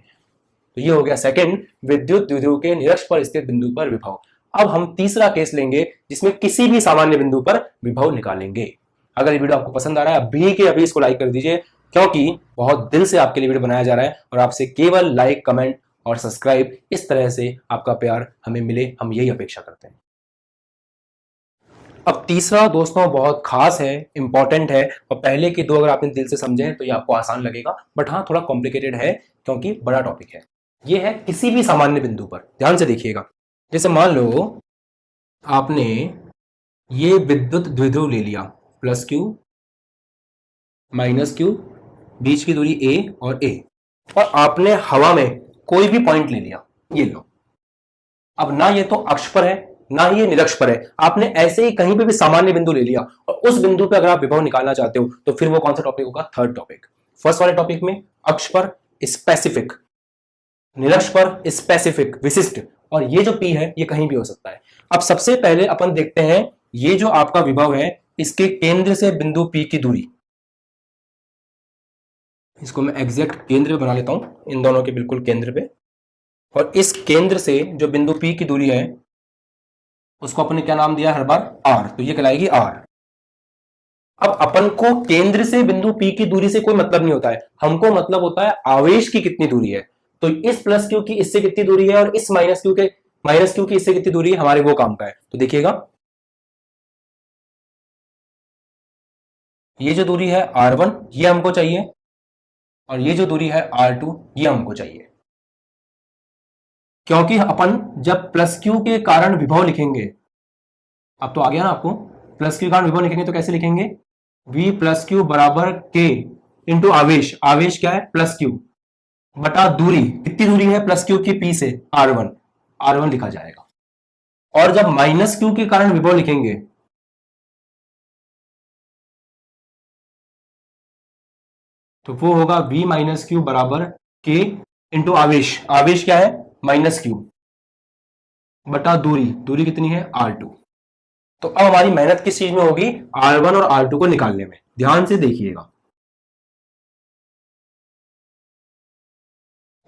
तो ये हो गया सेकंड, विद्युत द्विध्रुव के निरक्ष पर स्थित बिंदु पर विभव। अब हम तीसरा केस लेंगे जिसमें किसी भी सामान्य बिंदु पर विभव निकालेंगे। अगर ये वीडियो आपको पसंद आ रहा है अभी के अभी इसको लाइक कर दीजिए, क्योंकि बहुत दिल से आपके लिए वीडियो बनाया जा रहा है और आपसे केवल लाइक, कमेंट और सब्सक्राइब, इस तरह से आपका प्यार हमें मिले, हम यही अपेक्षा करते हैं। अब तीसरा दोस्तों बहुत खास है, इंपॉर्टेंट है, और पहले के दो अगर आपने दिल से समझे तो ये आपको आसान लगेगा, बट हाँ थोड़ा कॉम्प्लिकेटेड है क्योंकि बड़ा टॉपिक है। ये है किसी भी सामान्य बिंदु पर, ध्यान से देखिएगा। जैसे मान लो आपने ये विद्युत द्विध्रुव ले लिया, प्लस क्यू माइनस क्यू, बीच की दूरी a और a, और आपने हवा में कोई भी पॉइंट ले लिया, ये लो। अब ना ये तो अक्ष पर है ना ही ये निरक्ष पर है, आपने ऐसे ही कहीं पे भी सामान्य बिंदु ले लिया, और उस बिंदु पे अगर आप विभव निकालना चाहते हो तो फिर वो कौन सा टॉपिक होगा, थर्ड टॉपिक। फर्स्ट वाले टॉपिक में अक्ष पर स्पेसिफिक, निरक्ष पर स्पेसिफिक विशिष्ट, और ये जो P है ये कहीं भी हो सकता है। अब सबसे पहले अपन देखते हैं ये जो आपका विभव है इसके केंद्र से बिंदु P की दूरी, इसको मैं एग्जैक्ट केंद्र बना लेता हूं, इन दोनों के बिल्कुल केंद्र पे, और इस केंद्र से जो बिंदु P की दूरी है उसको अपने क्या नाम दिया हर बार, R, तो ये कहलाएगी R। अब अपन को केंद्र से बिंदु P की दूरी से कोई मतलब नहीं होता है, हमको मतलब होता है आवेश की कितनी दूरी है। तो इस प्लस क्यू की इससे कितनी दूरी है और इस माइनस क्यू की इससे कितनी दूरी है, हमारे वो काम का है। तो देखिएगा, ये जो दूरी है R1 ये हमको चाहिए, और ये जो दूरी है R2 ये हमको चाहिए। क्योंकि अपन जब प्लस क्यू के कारण विभव लिखेंगे, अब तो आ गया ना आपको, प्लस क्यू के कारण विभव लिखेंगे तो कैसे लिखेंगे, V प्लस क्यू बराबर K इंटू आवेश, आवेश क्या है प्लस क्यू, बटा दूरी, कितनी दूरी है प्लस क्यू की P से, R1, R1 लिखा जाएगा। और जब माइनस क्यू के कारण विभव लिखेंगे तो वो होगा V माइनस क्यू बराबर K इंटू आवेश, आवेश क्या है माइनस क्यू, बटा दूरी, दूरी कितनी है R2। तो अब हमारी मेहनत किस चीज में होगी, R1 और R2 को निकालने में। ध्यान से देखिएगा,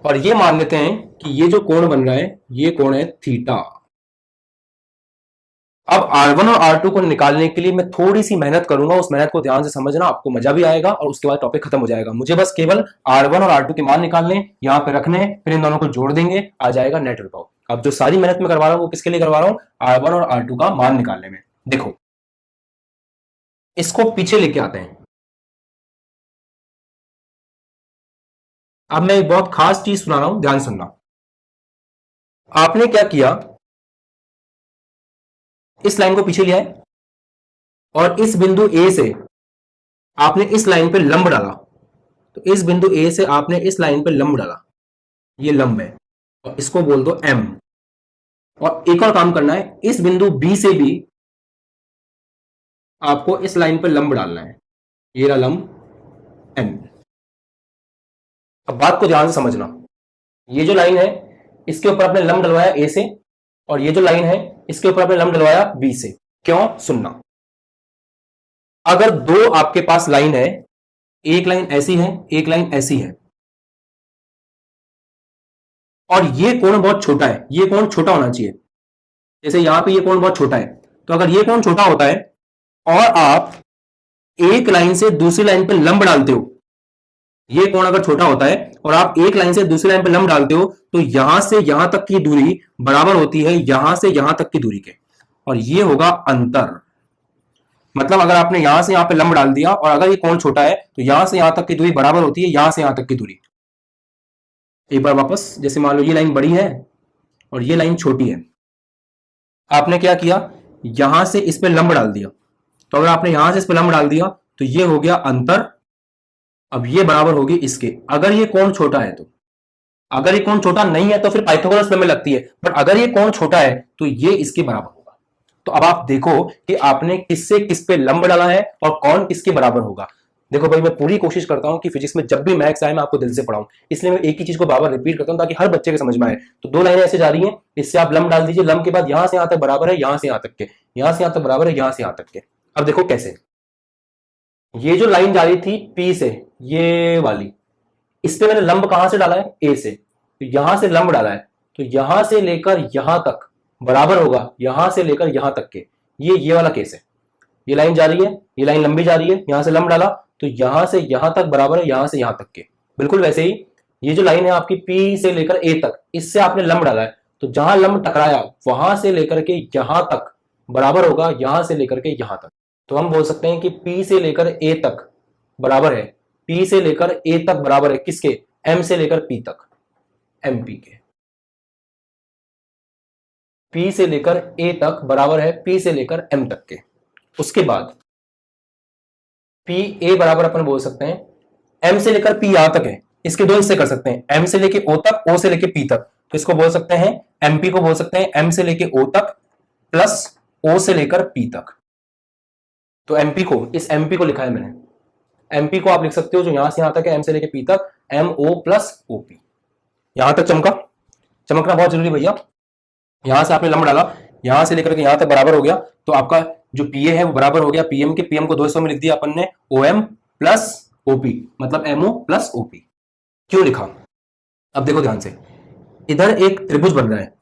और ये मान लेते हैं कि ये जो कोण बन रहा है ये कोण है थीटा। अब R1 और R2 को निकालने के लिए मैं थोड़ी सी मेहनत करूंगा, उस मेहनत को ध्यान से समझना, आपको मजा भी आएगा और उसके बाद टॉपिक खत्म हो जाएगा। मुझे बस केवल R1 और R2 के मान निकालने, यहां पे रखने, फिर इन दोनों को जोड़ देंगे, आ जाएगा नेट विभव। अब जो सारी मेहनत मैं करवा रहा हूं वो किसके लिए करवा रहा हूं, R1 और R2 का मान निकालने में। देखो, इसको पीछे लेके आते हैं। अब मैं एक बहुत खास चीज सुना रहा हूं, ध्यान सुनना। आपने क्या किया, इस लाइन को पीछे लिया है और इस बिंदु ए से आपने इस लाइन पे लंब डाला। तो इस बिंदु ए से आपने इस लाइन पे लंब डाला, ये लंब है, और इसको बोल दो एम। और एक और काम करना है, इस बिंदु बी से भी आपको इस लाइन पे लंब डालना है, ये रहा लंब एम। अब बात को ध्यान से समझना, ये जो लाइन है इसके ऊपर आपने लंब डलवाया ए से, और ये जो लाइन है इसके ऊपर आपने लंब डलवाया बी से। क्यों, सुनना। अगर दो आपके पास लाइन है, एक लाइन ऐसी है एक लाइन ऐसी है, और ये कोण बहुत छोटा है, ये कोण छोटा होना चाहिए, जैसे यहां पे ये कोण बहुत छोटा है, तो अगर ये कोण छोटा होता है और आप एक लाइन से दूसरी लाइन पे लंब डालते हो, ये कोण अगर छोटा होता है और आप एक लाइन से दूसरी लाइन पे लंब डालते हो, तो यहां से यहां तक की दूरी बराबर होती है यहां से यहां तक की दूरी के, और ये होगा अंतर। मतलब अगर आपने यहां से यहां पे लंब डाल दिया और अगर ये कोण छोटा है तो यहां से यहां तक की दूरी बराबर होती है यहां से यहां तक की दूरी। एक बार वापस, जैसे मान लो ये लाइन बड़ी है और ये लाइन छोटी है, आपने क्या किया, यहां से इस पे लंब डाल दिया, तो अगर आपने यहां से इस पे लंब डाल दिया तो ये हो गया अंतर। अब ये बराबर होगी इसके, अगर ये कोण छोटा है तो, अगर ये कोण छोटा नहीं है तो फिर पाइथागोरस प्रमेय लगती है, बट अगर ये कोण छोटा है तो ये इसके बराबर होगा। तो अब आप देखो कि आपने किससे किस पे लंब डाला है और कौन किसके बराबर होगा। देखो भाई, मैं पूरी कोशिश करता हूं कि फिजिक्स में जब भी मैथ्स आए मैं आपको दिल से पढ़ाऊं, इसलिए मैं एक ही चीज को बार बार रिपीट करता हूं ताकि हर बच्चे के समझ में आए। तो दो लाइनें ऐसे जा रही हैं, इससे आप लंब डाल दीजिए, लंब के बाद यहां से यहां तक बराबर है, यहां से यहां तक के, यहां से यहां तक बराबर है, यहां से यहां तक के। अब देखो कैसे, ये जो लाइन जा रही थी पी से, ये वाली, इस पे मैंने लंब कहां से डाला है, ए से, तो यहां से लंब डाला है, तो यहां से लेकर यहां तक बराबर होगा यहां से लेकर यहां तक के, ये वाला केस है। ये लाइन जा रही है, ये लाइन लंबी जा रही है, यहां से लंब डाला तो यहां से यहां तक बराबर है यहां से यहां तक के। बिल्कुल वैसे ही ये जो लाइन है आपकी पी से लेकर ए तक, इससे आपने लंब डाला है, तो जहां लंब टकराया वहां से लेकर के यहां तक बराबर होगा यहां से लेकर के यहां तक। तो हम बोल सकते हैं कि पी से लेकर ए तक बराबर है, पी से लेकर ए तक बराबर है किसके, एम से लेकर पी तक, एम पी के। पी से लेकर ए तक बराबर है पी से लेकर एम तक के। उसके बाद पी ए बराबर अपन बोल सकते हैं एम से लेकर पी यहां तक है, इसके दो हिस्से कर सकते हैं, एम से लेके ओ तक, ओ से लेके पी तक, तो इसको बोल सकते हैं एमपी को बोल सकते हैं एम से लेके ओ तक प्लस ओ से लेकर पी तक। तो एमपी को, इस एमपी को लिखा है मैंने, एमपी को आप लिख सकते हो जो यहां से यहां तक है एम से लेके पी तक, एम ओ प्लस ओपी। यहां तक चमका, चमकना बहुत जरूरी भैया। यहां से आपने लंब डाला, यहां से लेकर के यहां तक बराबर हो गया, तो आपका जो पीए है वो बराबर हो गया पीएम के, पीएम को 200 में लिख दिया अपन ने ओएम प्लस ओपी, मतलब एमओ प्लस ओपी। क्यों लिखा, अब देखो ध्यान से, इधर एक त्रिभुज बन रहा है,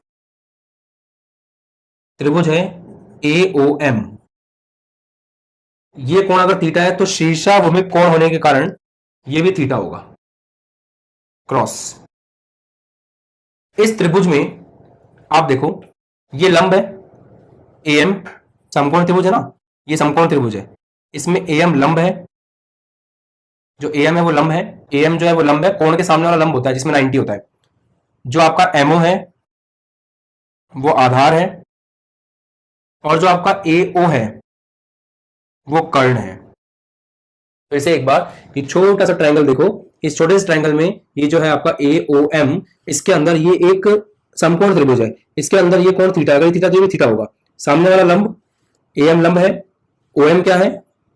त्रिभुज है एओएम, ये कोण अगर थीटा है तो शीर्षाभूमिक कोण होने के कारण ये भी थीटा होगा। क्रॉस इस त्रिभुज में आप देखो, ये लंब है एम, समकोण त्रिभुज है ना, ये समकोण त्रिभुज है, इसमें एम लंब है, जो एम है वो लंब है, एम जो है वो लंब है, कोण के सामने वाला लंब होता है जिसमें 90 होता है। जो आपका एमओ है वो आधार है, और जो आपका एओ है वो कर्ण है। फिर से एक बार, ये छोटा सा ट्रायंगल देखो, इस छोटे से ट्रायंगल में ये जो है आपका ए ओ एम, इसके अंदर ये एक समकोण त्रिभुज है, इसके अंदर ये कोण थीटा, अगर थीटा तो ये भी थीटा होगा। सामने वाला लंब ए एम लंब है, ओ एम क्या है,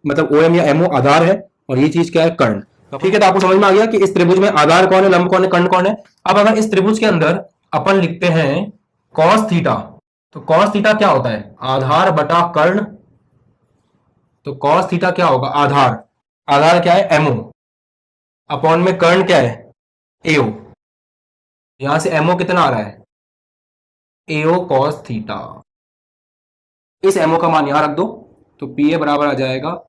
मतलब ओ एम या एमओ आधार है, और ये चीज क्या है, कर्ण। ठीक है, तो आपको समझ में आ गया कि इस त्रिभुज में आधार कौन है, लंब कौन है, कर्ण कौन है। अब अगर इस त्रिभुज के अंदर अपन लिखते हैं कॉस थीटा, तो कॉस थीटा क्या होता है, आधार बटा कर्ण। तो कॉस थीटा क्या होगा, आधार, आधार क्या है, एमओ, अपॉन में कर्ण क्या है, एओ। यहां से एमओ कितना आ रहा है, एओ कॉस थीटा। इस एमओ का मान यहां रख दो, तो पी ए बराबर आ जाएगा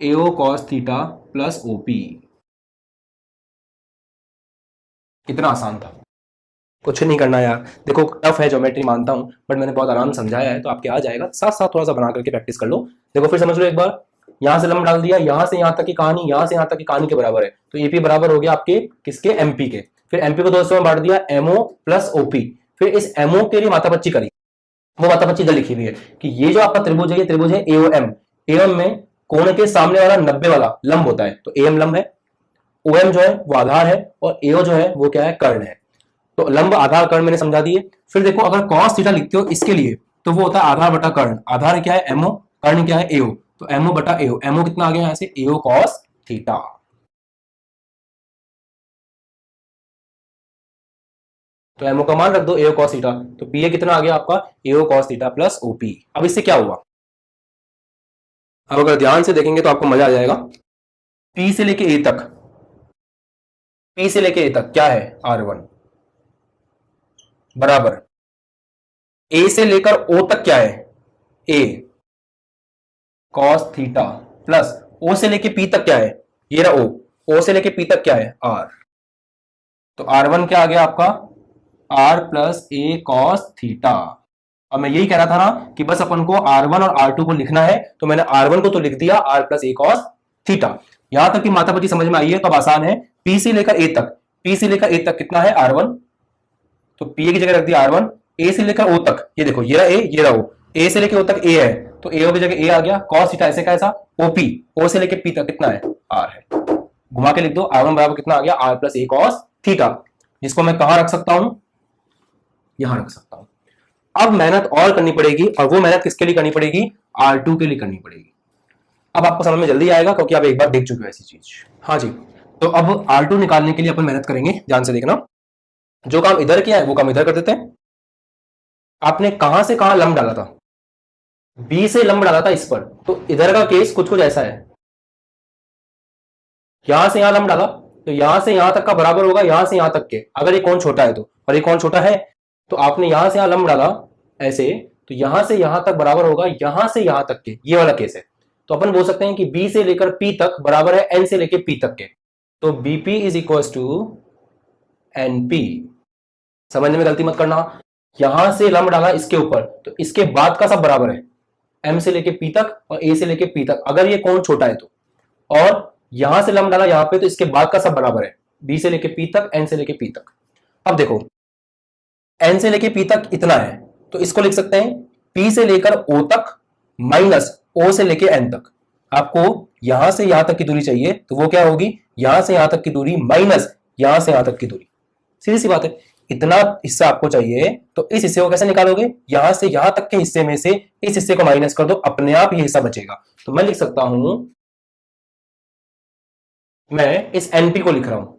एओ कॉस थीटा प्लस ओपी। कितना आसान था, कुछ नहीं करना यार। देखो टफ है ज्योमेट्री मानता हूं, बट मैंने बहुत आराम समझाया है, तो आपके आ जाएगा। साथ साथ थोड़ा सा बना करके प्रैक्टिस कर लो। देखो फिर समझ लो एक बार, यहां से लंब डाल दिया, यहां से यहां तक की कहानी, यहां से यहां तक की कहानी के बराबर है, तो एपी बराबर हो गया आपके किसके, एमपी के। फिर एमपी को 200 में बांट दिया, एमओ प्लस ओपी। फिर इस एमओ के लिए मातापच्ची करी, वो मातापच्ची इधर लिखी हुई है कि ये जो आपका त्रिभुज है, ये त्रिभुज है एओएम। एओएम में कोण के सामने वाला 90 वाला लंब होता है, तो एएम लंब है, ओएम जो है वो आधार है, और एओ जो है वो क्या है, कर्ण है। तो लंब आधार कर्ण मैंने समझा दिए। फिर देखो अगर कॉस थीटा लिखते हो इसके लिए, तो वो होता है आधार बटा कर्ण। आधार क्या है, एमओ, कर्ण क्या है, एओ। तो एमओ बटा एओ, एमओ कितना आ गया यहां से, एओ कॉस थीटा। तो एमओ का मान रख दो, एओ कॉस थीटा, तो पीए कितना आ गया आपका, एओ कॉस थीटा प्लस ओपी। अब इससे क्या हुआ, अब अगर ध्यान से देखेंगे तो आपको मजा आ जाएगा। पी से लेके ए तक, पी से लेके ए तक क्या है, R1 बराबर, ए से लेकर ओ तक क्या है, ए कॉस थीटा प्लस ओ से लेके पी तक क्या है, ये रहा ओ से लेके पी तक क्या है, आर। तो R1 क्या आ गया आपका, r plus a cos theta. अब मैं यही कह रहा था ना कि बस अपन को R1 और R2 को लिखना है, तो मैंने R1 को तो लिख दिया r plus a cos theta. यहां तक कि मातापति समझ में आई है, तो अब आसान है। पी से लेकर ए तक, पी से लेकर ए तक कितना है, R1, तो पी की जगह रख दिया R1। ए से लेकर ओ तक, ये देखो ये रहा ए, ये रहा ओ, ए से लेकर ओ तक ए है, तो ए की जगह ए आ गया, कॉस थीटा ऐसे कैसा, ओपी, ओ से लेकर पी तक कितना है, आर है। घुमा के लिख दो, R1 बराबर कितना आ गया, r plus a cos theta, जिसको मैं कहां रख सकता हूं, यहां रख सकता हूं। अब मेहनत और करनी पड़ेगी, और वो मेहनत किसके लिए करनी पड़ेगी, R2 के लिए करनी पड़ेगी। अब आपको समझ में जल्दी आएगा क्योंकि आप एक बार देख चुके हो ऐसी चीज। हाँ जी, तो अब R2 निकालने के लिए अपन मेहनत करेंगे, ध्यान से देखना। जो काम इधर किया है वो काम इधर कर देते हैं। आपने कहां से कहां लंब डाला था, बी से लंब डाला था इस पर, तो इधर का केस कुछ कुछ ऐसा है। यहां से यहां लंब डाला, तो यहां से यहां तक का बराबर होगा यहां से यहां तक के, अगर ये कौन छोटा है तो, और ये कौन छोटा है, तो आपने यहां से यहां लंब डाला ऐसे, तो यहां से यहां तक बराबर होगा यहां से यहां तक के, ये वाला केस है। तो अपन बोल सकते हैं कि बी से लेकर पी तक बराबर है एन से लेकर पी तक के, तो BP is equal to NP. समझने में गलती मत करना, यहां से लंब डाला इसके ऊपर, तो इसके बाद का सब बराबर है, एम से लेके पी तक और ए से लेके पी तक, अगर ये कोण छोटा है तो। और यहां से लंब डाला यहां पे, तो इसके बाद का सब बराबर है, बी से लेके पी तक, एन से लेके पी तक। अब देखो एन से लेके पी तक इतना है, तो इसको लिख सकते हैं पी से लेकर ओ तक माइनस ओ से लेके एन तक। आपको यहां से यहां तक की दूरी चाहिए, तो वो क्या होगी, यहां से यहां तक की दूरी माइनस यहां से यहां तक की दूरी। सीधी सी बात है, इतना हिस्सा आपको चाहिए, तो इस हिस्से को कैसे निकालोगे, यहां से यहां तक के हिस्से में से इस हिस्से को माइनस कर दो, अपने आप ये हिस्सा बचेगा। तो मैं लिख सकता हूं, मैं इस एनपी को लिख रहा हूं,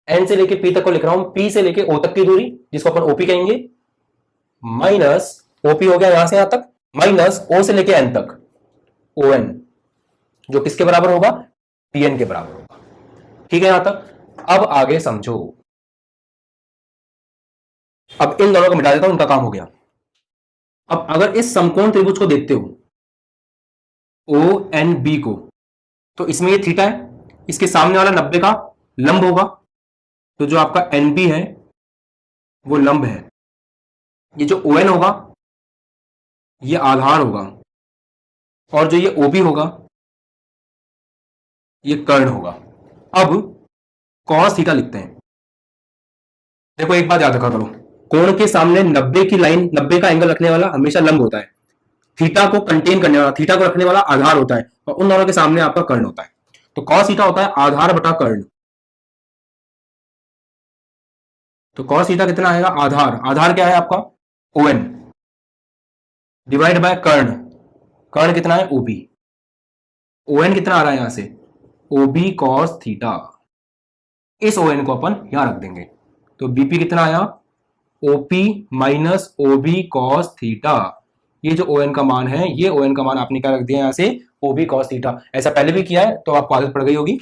एन से लेके पी तक को लिख रहा हूं, पी से लेके ओ तक की दूरी जिसको अपन ओपी कहेंगे, माइनस ओपी हो गया यहां से यहां तक, माइनस ओ से लेके एन तक ओ एन, जो किसके बराबर होगा, टीएन के बराबर होगा। ठीक है यहां तक, अब आगे समझो। अब इन दोनों को मिटा देता हूं, उनका काम हो गया। अब अगर इस समकोण त्रिभुज को देखते हो, ओ एन बी को, तो इसमें ये थीटा है, इसके सामने वाला 90 का लंब होगा, तो जो आपका एन बी है वो लंब है, ये जो ओ एन होगा ये आधार होगा, और जो ये ओ बी होगा ये कर्ण होगा। अब कॉस थीटा लिखते हैं। देखो एक बात याद रखा करो, कोण के सामने 90 की लाइन, 90 का एंगल रखने वाला हमेशा लंब होता है, थीटा को कंटेन करने वाला, थीटा को रखने वाला आधार होता है, और उन दोनों के सामने आपका कर्ण होता है। तो कॉस थीटा होता है आधार बटा कर्ण। तो कॉस थीटा कितना आएगा, आधार, आधार क्या है आपका ओ एन, डिवाइड बाय कर्ण, कर्ण कितना है ओबी, ओ एन कितना आ रहा है यहां से ओबी कॉस थीटा, इस ओ एन को अपन यहां रख देंगे, तो बीपी कितना आया ओपी माइनस ओबी कॉस थीटा। ये जो ओ एन का मान है, ये ओ एन का मान आपने क्या रख दिया यहां से ओबी कॉस थीटा। ऐसा पहले भी किया है तो आपको आदत पड़ गई होगी।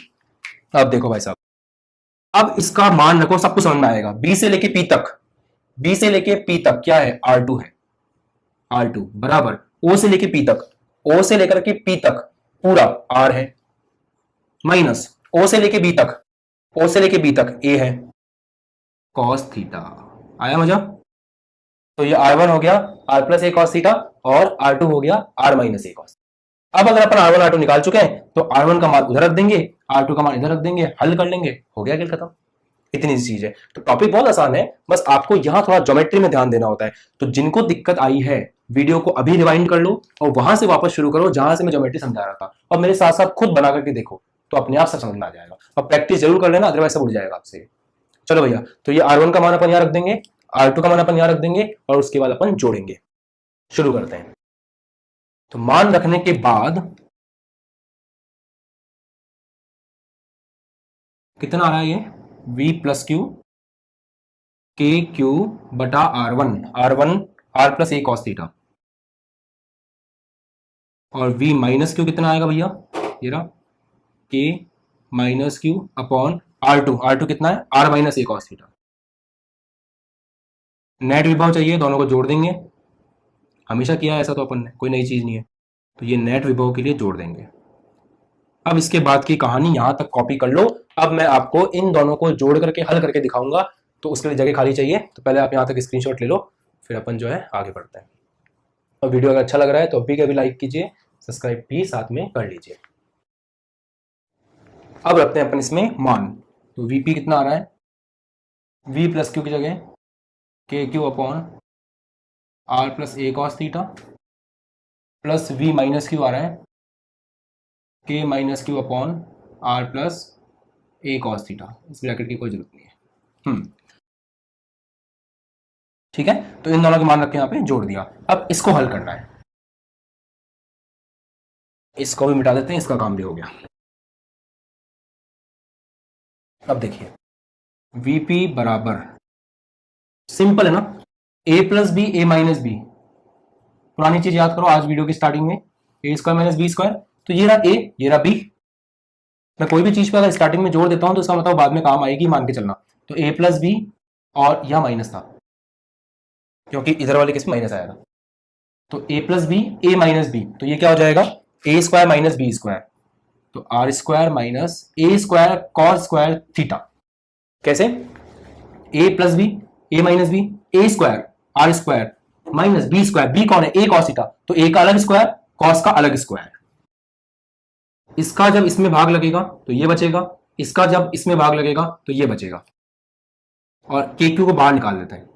अब देखो भाई साहब, अब इसका मान रखो, सब कुछ समझ में आएगा। बी से लेके पी तक, बी से लेके पी तक क्या है R2 है, R2 बराबर ओ से लेके पी तक, ओ से लेकर के पी तक पूरा R है, माइनस ओ से लेके बी तक, ओ से लेके बी तक ए है, कॉस थीटा। आया मजा? तो ये R1 हो गया R plus a cos theta, और R2 हो गया R माइनस ए कॉस। अब अगर अपन R1 R2 निकाल चुके हैं तो R1 का मान उधर रख देंगे, R2 का मान इधर रख देंगे, हल कर लेंगे, हो गया खेल खत्म। इतनी सी चीज है। तो टॉपिक बहुत आसान है, बस आपको यहां थोड़ा ज्योमेट्री में ध्यान देना होता है। तो जिनको दिक्कत आई है वीडियो को अभी रिवाइंड कर लो और वहां से वापस शुरू करो जहां से मैं ज्योमेट्री समझा रहा था, और मेरे साथ साथ खुद बना करके देखो, तो अपने आप सब समझ में आ जाएगा। और प्रैक्टिस जरूर कर लेना, अदरवाइज सब उड़ जाएगा आपसे। चलो भैया, तो ये R1 का मान अपन यहां रख देंगे, R2 का मान अपन यहां रख देंगे, और उसके बाद अपन जोड़ेंगे। शुरू करते हैं। तो मान रखने के बाद कितना आ रहा है ये v प्लस क्यू के क्यू बटा R1, R1 R plus a cos theta, और v माइनस क्यू कितना आएगा भैया, ये रहा के minus q upon R2, R2 कितना है R minus a cos theta. Net विभव चाहिए, दोनों को जोड़ देंगे, हमेशा किया है ऐसा, तो अपन ने, कोई नई चीज नहीं है। तो ये नेट विभव के लिए जोड़ देंगे। अब इसके बाद की कहानी यहां तक कॉपी कर लो। अब मैं आपको इन दोनों को जोड़ करके हल करके दिखाऊंगा, तो उसके लिए जगह खाली चाहिए, तो पहले आप यहां तक स्क्रीनशॉट ले लो, फिर अपन जो है आगे बढ़ते हैं। और वीडियो अगर अच्छा लग रहा है तो अभी के अभी लाइक कीजिए, सब्सक्राइब भी साथ में कर लीजिए। अब रखते हैं अपन इसमें मान। तो वीपी कितना आ रहा है, वी प्लस क्यू की जगह k q upon r plus a cos theta, plus v minus q आ रहा है k minus q upon r plus a cos theta. इस ब्रैकेट की कोई जरूरत नहीं है। ठीक है, तो इन दोनों के मान रख के यहाँ पे जोड़ दिया। अब इसको हल करना है, इसको भी मिटा देते हैं, इसका काम भी हो गया। अब देखिए Vp बराबर, सिंपल है ना, a plus b a minus b. पुरानी चीज याद करो, आज वीडियो की स्टार्टिंग में a square minus b square, तो ये रहा a, ये रहा b। मैं कोई भी चीज पे अगर स्टार्टिंग में जोड़ देता हूं तो इसका मतलब बाद में काम आएगी, मान के चलना। तो a प्लस बी, और यह माइनस था क्योंकि इधर वाले केस में माइनस आया था, तो a plus b a minus b, तो ये क्या हो जाएगा a square minus b square, तो r square minus a square cos square theta. कैसे, a plus b a minus b, a square r square minus b square, b कौन है ए cos theta, तो ए का अलग स्क्वायर कॉस का अलग square. इसका जब इसमें भाग लगेगा तो ये बचेगा, इसका जब इसमें भाग लगेगा तो ये बचेगा, और के क्यू को बाहर निकाल देते हैं।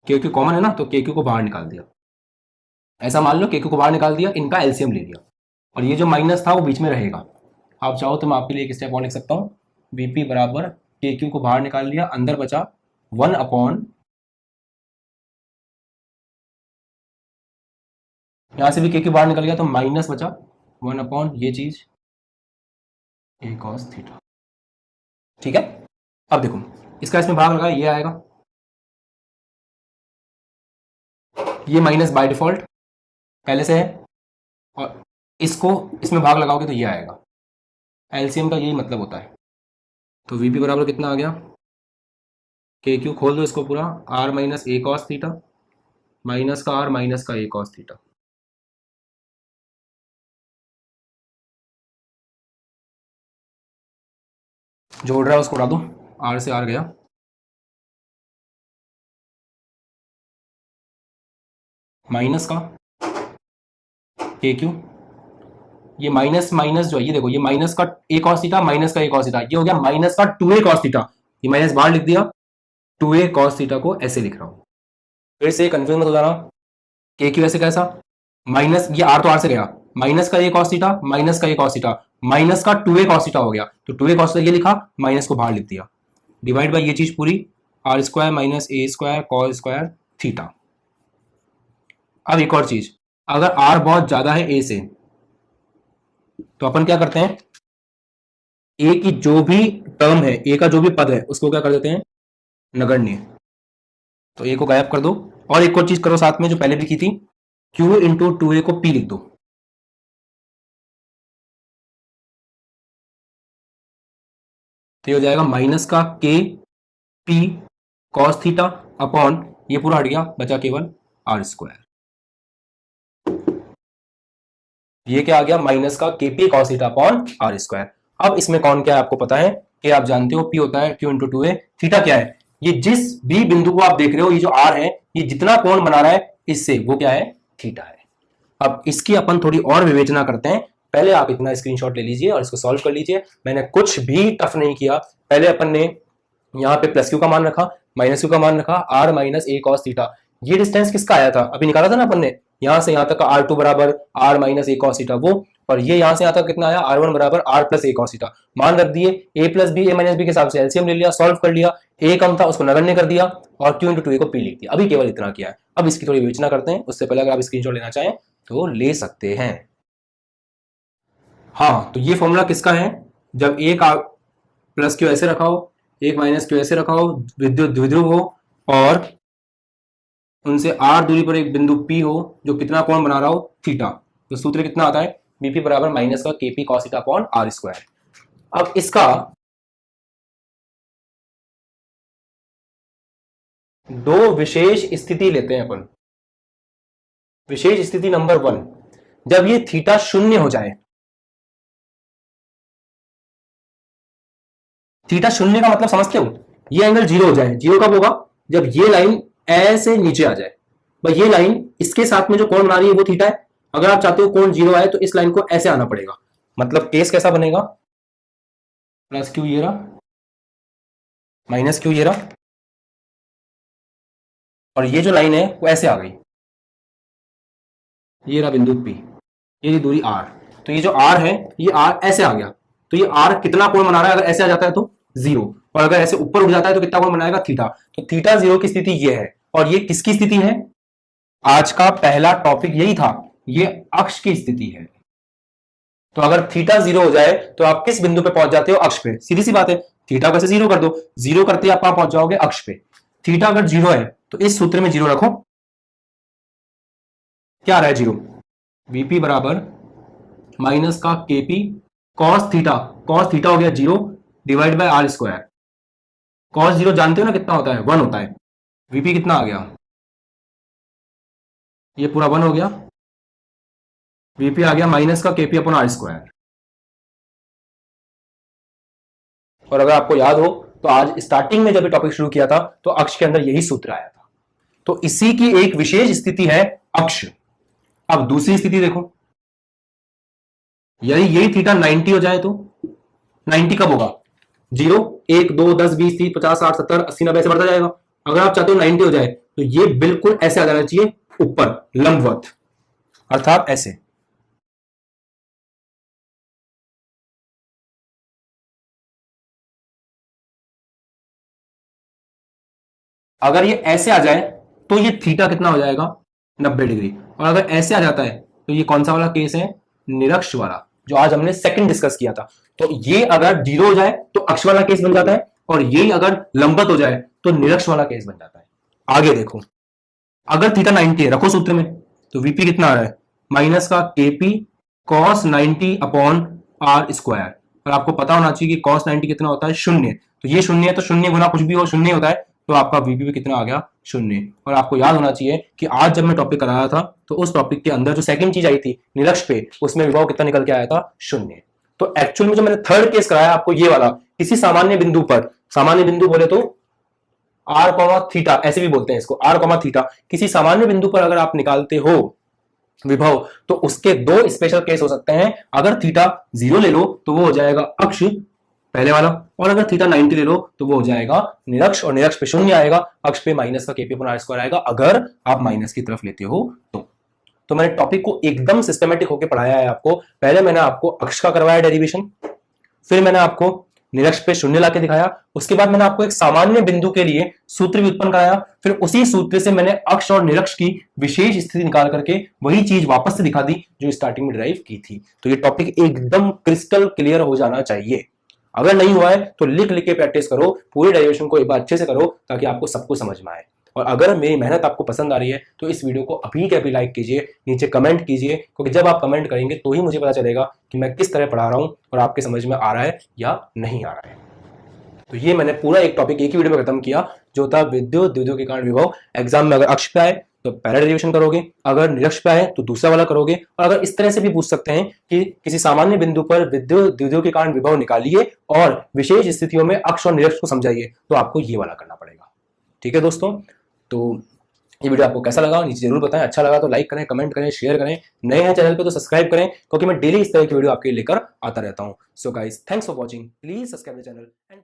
के क्यू कॉमन है ना, तो के क्यू को बाहर निकाल दिया। ऐसा मान लो के क्यू को बाहर निकाल दिया, इनका एलसीएम ले लिया, और ये जो माइनस था वो बीच में रहेगा। आप चाहो तो मैं आपके लिए एक स्टेप और लिख सकता हूं, वीपी बराबर के क्यू को बाहर निकाल लिया, अंदर बचा 1 अपॉन, यहां से भी के क्यू बाहर निकल गया तो माइनस बचा 1 अपॉन ये चीज ए कॉस थीटा। ठीक है, अब देखो इसका इसमें भाग लगा, ये आएगा, ये माइनस बाय डिफॉल्ट पहले से है, और इसको इसमें भाग लगाओगे तो ये आएगा। एलसीएम का यही मतलब होता है। तो वीपी बराबर कितना आ गया, के क्यू खोल दो इसको पूरा, r minus a cos theta, minus का आर माइनस का ए कॉस थीटा। जोड़ रहा है उसको उड़ा दो, आर से आर गया, माइनस का के क्यू, ये माइनस माइनस जो है ये देखो, ये माइनस का ए कॉस थीटा माइनस का ए कॉस थीटा, ये हो गया माइनस का 2a कॉस थीटा, ये माइनस बाहर लिख दिया, 2a कॉस थीटा को ऐसे लिख रहा हूं। फिर से कंफ्यूज मत हो जाना, के क्यू ऐसे कैसा, माइनस ये आर तो आर से गया, माइनस का ए कॉस थीटा माइनस का ए कॉस थीटा माइनस का 2a कॉस थीटा हो गया, तो 2a कॉस थीटा ये लिखा, माइनस को बाहर लिख दिया, डिवाइड बाय ये चीज पूरी, r square minus a square cos square theta. अब एक और चीज, अगर आर बहुत ज्यादा है ए से, तो अपन क्या करते हैं, ए की जो भी टर्म है, ए का जो भी पद है, उसको क्या कर देते हैं, नगण्य, तो ए को गायब कर दो। और एक और चीज करो साथ में जो पहले भी की थी, q इंटू 2a को p लिख दो, तो ये हो जाएगा माइनस का k p cos theta upon, ये पूरा हट गया, बचा केवल आर स्क्वायर, ये क्या आ गया, माइनस का k p cos theta upon r square. अब इसमें कौन क्या है आपको पता है, कि आप जानते हो p होता है q इंटू 2a, थीटा क्या है, ये जिस भी बिंदु को आप देख रहे हो, ये जो r है, ये जितना कोण बना रहा है इससे, वो क्या है, थीटा है। अब इसकी अपन थोड़ी और विवेचना करते हैं, पहले आप इतना स्क्रीनशॉट ले लीजिए और इसको सॉल्व कर लीजिए। मैंने कुछ भी टफ नहीं किया, पहले अपन ने यहाँ पे प्लस क्यू का मान रखा, माइनस क्यू का मान रखा, r minus a cos theta, ये डिस्टेंस किसका आया था, अभी निकाला था ना अपन ने, यहां से यहां तक का आर टू बराबर r minus a cos theta वो, और ये यहां से यहां तक कितना आया, आर वन बराबर r plus a cos theta, मान रख दिए, a plus b a minus b के हिसाब से एलसीएम ले लिया, सॉल्व कर लिया, ए कम था उसको नगण्य कर दिया, और क्यू इंटू 2a को पी लिख दिया, अभी केवल इतना किया है। अब इसकी थोड़ी विवेचना करते हैं, उससे पहले अगर आप स्क्रीनशॉट लेना चाहें तो ले सकते हैं। हाँ, तो ये फॉर्मूला किसका है, जब एक प्लस क्यू ऐसे रखा हो, एक माइनस क्यू ऐसे रखा हो, विद्युत द्विध्रुव हो, और उनसे आर दूरी पर एक बिंदु P हो जो कितना कोण बना रहा हो, थीटा, तो सूत्र कितना आता है, बीपी बराबर माइनस का KP cos theta upon r square. अब इसका दो विशेष स्थिति लेते हैं अपन। विशेष स्थिति नंबर 1, जब ये थीटा शून्य हो जाए, थीटा शून्य का मतलब समझते हो, ये एंगल 0 हो जाए, 0 कब होगा, जब ये लाइन ऐसे नीचे आ जाए, भाई ये लाइन इसके साथ में जो कोण बना रही है वो थीटा है, अगर आप चाहते हो कोण 0 आए तो इस लाइन को ऐसे आना पड़ेगा, मतलब केस कैसा बनेगा, प्लस क्यू ये रहा, माइनस क्यू ये रहा, और ये जो लाइन है वो ऐसे आ गई, ये रहा बिंदु P, ये दूरी R, तो ये जो R है ये R ऐसे आ गया, तो ये R कितना कोण बना रहा है, अगर ऐसे आ जाता है तो 0, और अगर ऐसे ऊपर उठ जाता है तो कितना कोण बनाएगा, थीटा, तो थीटा 0 की स्थिति ये है, और ये किसकी स्थिति है, आज का पहला टॉपिक यही था, ये अक्ष की स्थिति है। तो अगर थीटा 0 हो जाए तो आप किस बिंदु पे पहुंच जाते हो, अक्ष पे, सीधी सी बात है, थीटा को ऐसे 0 कर दो, 0 करते आप पहुंच जाओगे अक्ष पे। थीटा अगर 0 है तो इस सूत्र में 0 रखो, क्या आ रहा है 0, बीपी बराबर माइनस का KP cos theta, cos theta हो गया 0 divide by r square, cos 0 जानते हो ना कितना होता है, 1 होता है, वीपी कितना आ गया, ये पूरा 1 हो गया, वीपी आ गया माइनस का केपी अपॉन आर स्क्वायर। और अगर आपको याद हो तो आज स्टार्टिंग में जब ये टॉपिक शुरू किया था तो अक्ष के अंदर यही सूत्र आया था, तो इसी की एक विशेष स्थिति है अक्ष। अब दूसरी स्थिति देखो, यही थीटा 90 हो जाए तो 90 कब होगा, 0 1 2 10 20 30 50 60 70 80 90 ऐसे बढ़ता जाएगा, अगर आप चाहते हो 90 हो जाए तो ये बिल्कुल ऐसे आ जाना चाहिए ऊपर लंबवत, अर्थात ऐसे। अगर ये ऐसे आ जाए तो ये थीटा कितना हो जाएगा, 90 डिग्री, और अगर ऐसे आ जाता है तो ये कौन सा वाला केस है, निरक्ष वाला, जो आज हमने सेकंड डिस्कस किया था। तो ये अगर 0 हो जाए तो अक्ष वाला केस बन जाता है, और ये अगर लंबवत हो जाए तो निरक्ष वाला केस बन जाता है। आगे देखो, अगर थीटा 90 है, रखो सूत्र में, तो वीपी कितना आ रहा है, माइनस का KP cos 90 upon r square, और आपको पता होना चाहिए कि कॉस 90 कितना होता है, शून्य, तो ये शून्य है, तो शून्य गुना कुछ भी हो शून्य होता है, तो आपका वीपी भी कितना आ गया, शून्य। और आपको याद होना चाहिए कि आज जब मैं टॉपिक करा रहा था तो उस टॉपिक के अंदर जो सेकंड चीज आई थी निरक्ष पे, उसमें विभव कितना निकल के आया था, शून्य। तो एक्चुअल में जो मैंने थर्ड केस कराया आपको ये वाला, किसी सामान्य बिंदु पर, सामान्य बिंदु बोले तो आर कॉमा थीटा ऐसे भी बोलते हैं इसको, आर कॉमा थीटा, किसी सामान्य बिंदु पर अगर आप निकालते हो विभव तो उसके दो स्पेशल केस हो सकते हैं। अगर थीटा 0 ले लो तो वो हो जाएगा अक्ष पहले वाला, और अगर थीटा 90 ले लो तो वो हो जाएगा निरक्ष, और निरक्ष पे शून्य आएगा, अक्ष पे माइनस का केपी अपॉन आर स्क्वायर आएगा अगर आप माइनस की तरफ लेते हो तो मैंने टॉपिक को एकदम सिस्टमेटिक होकर पढ़ाया है आपको। पहले मैंने आपको अक्ष का करवाया डेरिवेशन, फिर मैंने आपको निरक्ष पे शून्य लाके दिखाया, उसके बाद मैंने आपको एक सामान्य बिंदु के लिए सूत्र भी उत्पन्न कराया, फिर उसी सूत्र से मैंने अक्ष और निरक्ष की विशेष स्थिति निकाल करके वही चीज वापस से दिखा दी जो स्टार्टिंग में ड्राइव की थी। तो ये टॉपिक एकदम क्रिस्टल क्लियर हो जाना चाहिए। अगर नहीं हुआ है तो लिख लिख के प्रैक्टिस करो, पूरे डेरिवेशन को एक बार अच्छे से करो ताकि आपको सब कुछ समझ में आए। और अगर मेरी मेहनत आपको पसंद आ रही है तो इस वीडियो को अभी के अभी लाइक कीजिए, नीचे कमेंट कीजिए, क्योंकि जब आप कमेंट करेंगे तो ही मुझे पता चलेगा कि मैं किस तरह पढ़ा रहा हूं और आपके समझ में आ रहा है या नहीं आ रहा है। तो ये मैंने पूरा एक टॉपिक एक ही वीडियो में खत्म किया, जो था विद्युत द्विध्रुव के कारण विभव। एग्जाम में अगर अक्ष पे आए तो पहला डेरिवेशन करोगे, अगर निरक्ष पे आए तो दूसरा वाला करोगे, और अगर इस तरह से भी पूछ सकते हैं कि किसी सामान्य बिंदु पर विद्युत द्विध्रुव के कारण विभव निकालिए और विशेष स्थितियों में अक्ष और निरक्ष को समझाइए, तो आपको ये वाला करना पड़ेगा। ठीक है दोस्तों, तो ये वीडियो आपको कैसा लगा नीचे जरूर बताएं। अच्छा लगा तो लाइक करें, कमेंट करें, शेयर करें। नए हैं चैनल पे तो सब्सक्राइब करें, क्योंकि मैं डेली इस तरह की वीडियो आपके लिए लेकर आता रहता हूं। So guys, thanks for watching, please subscribe the channel and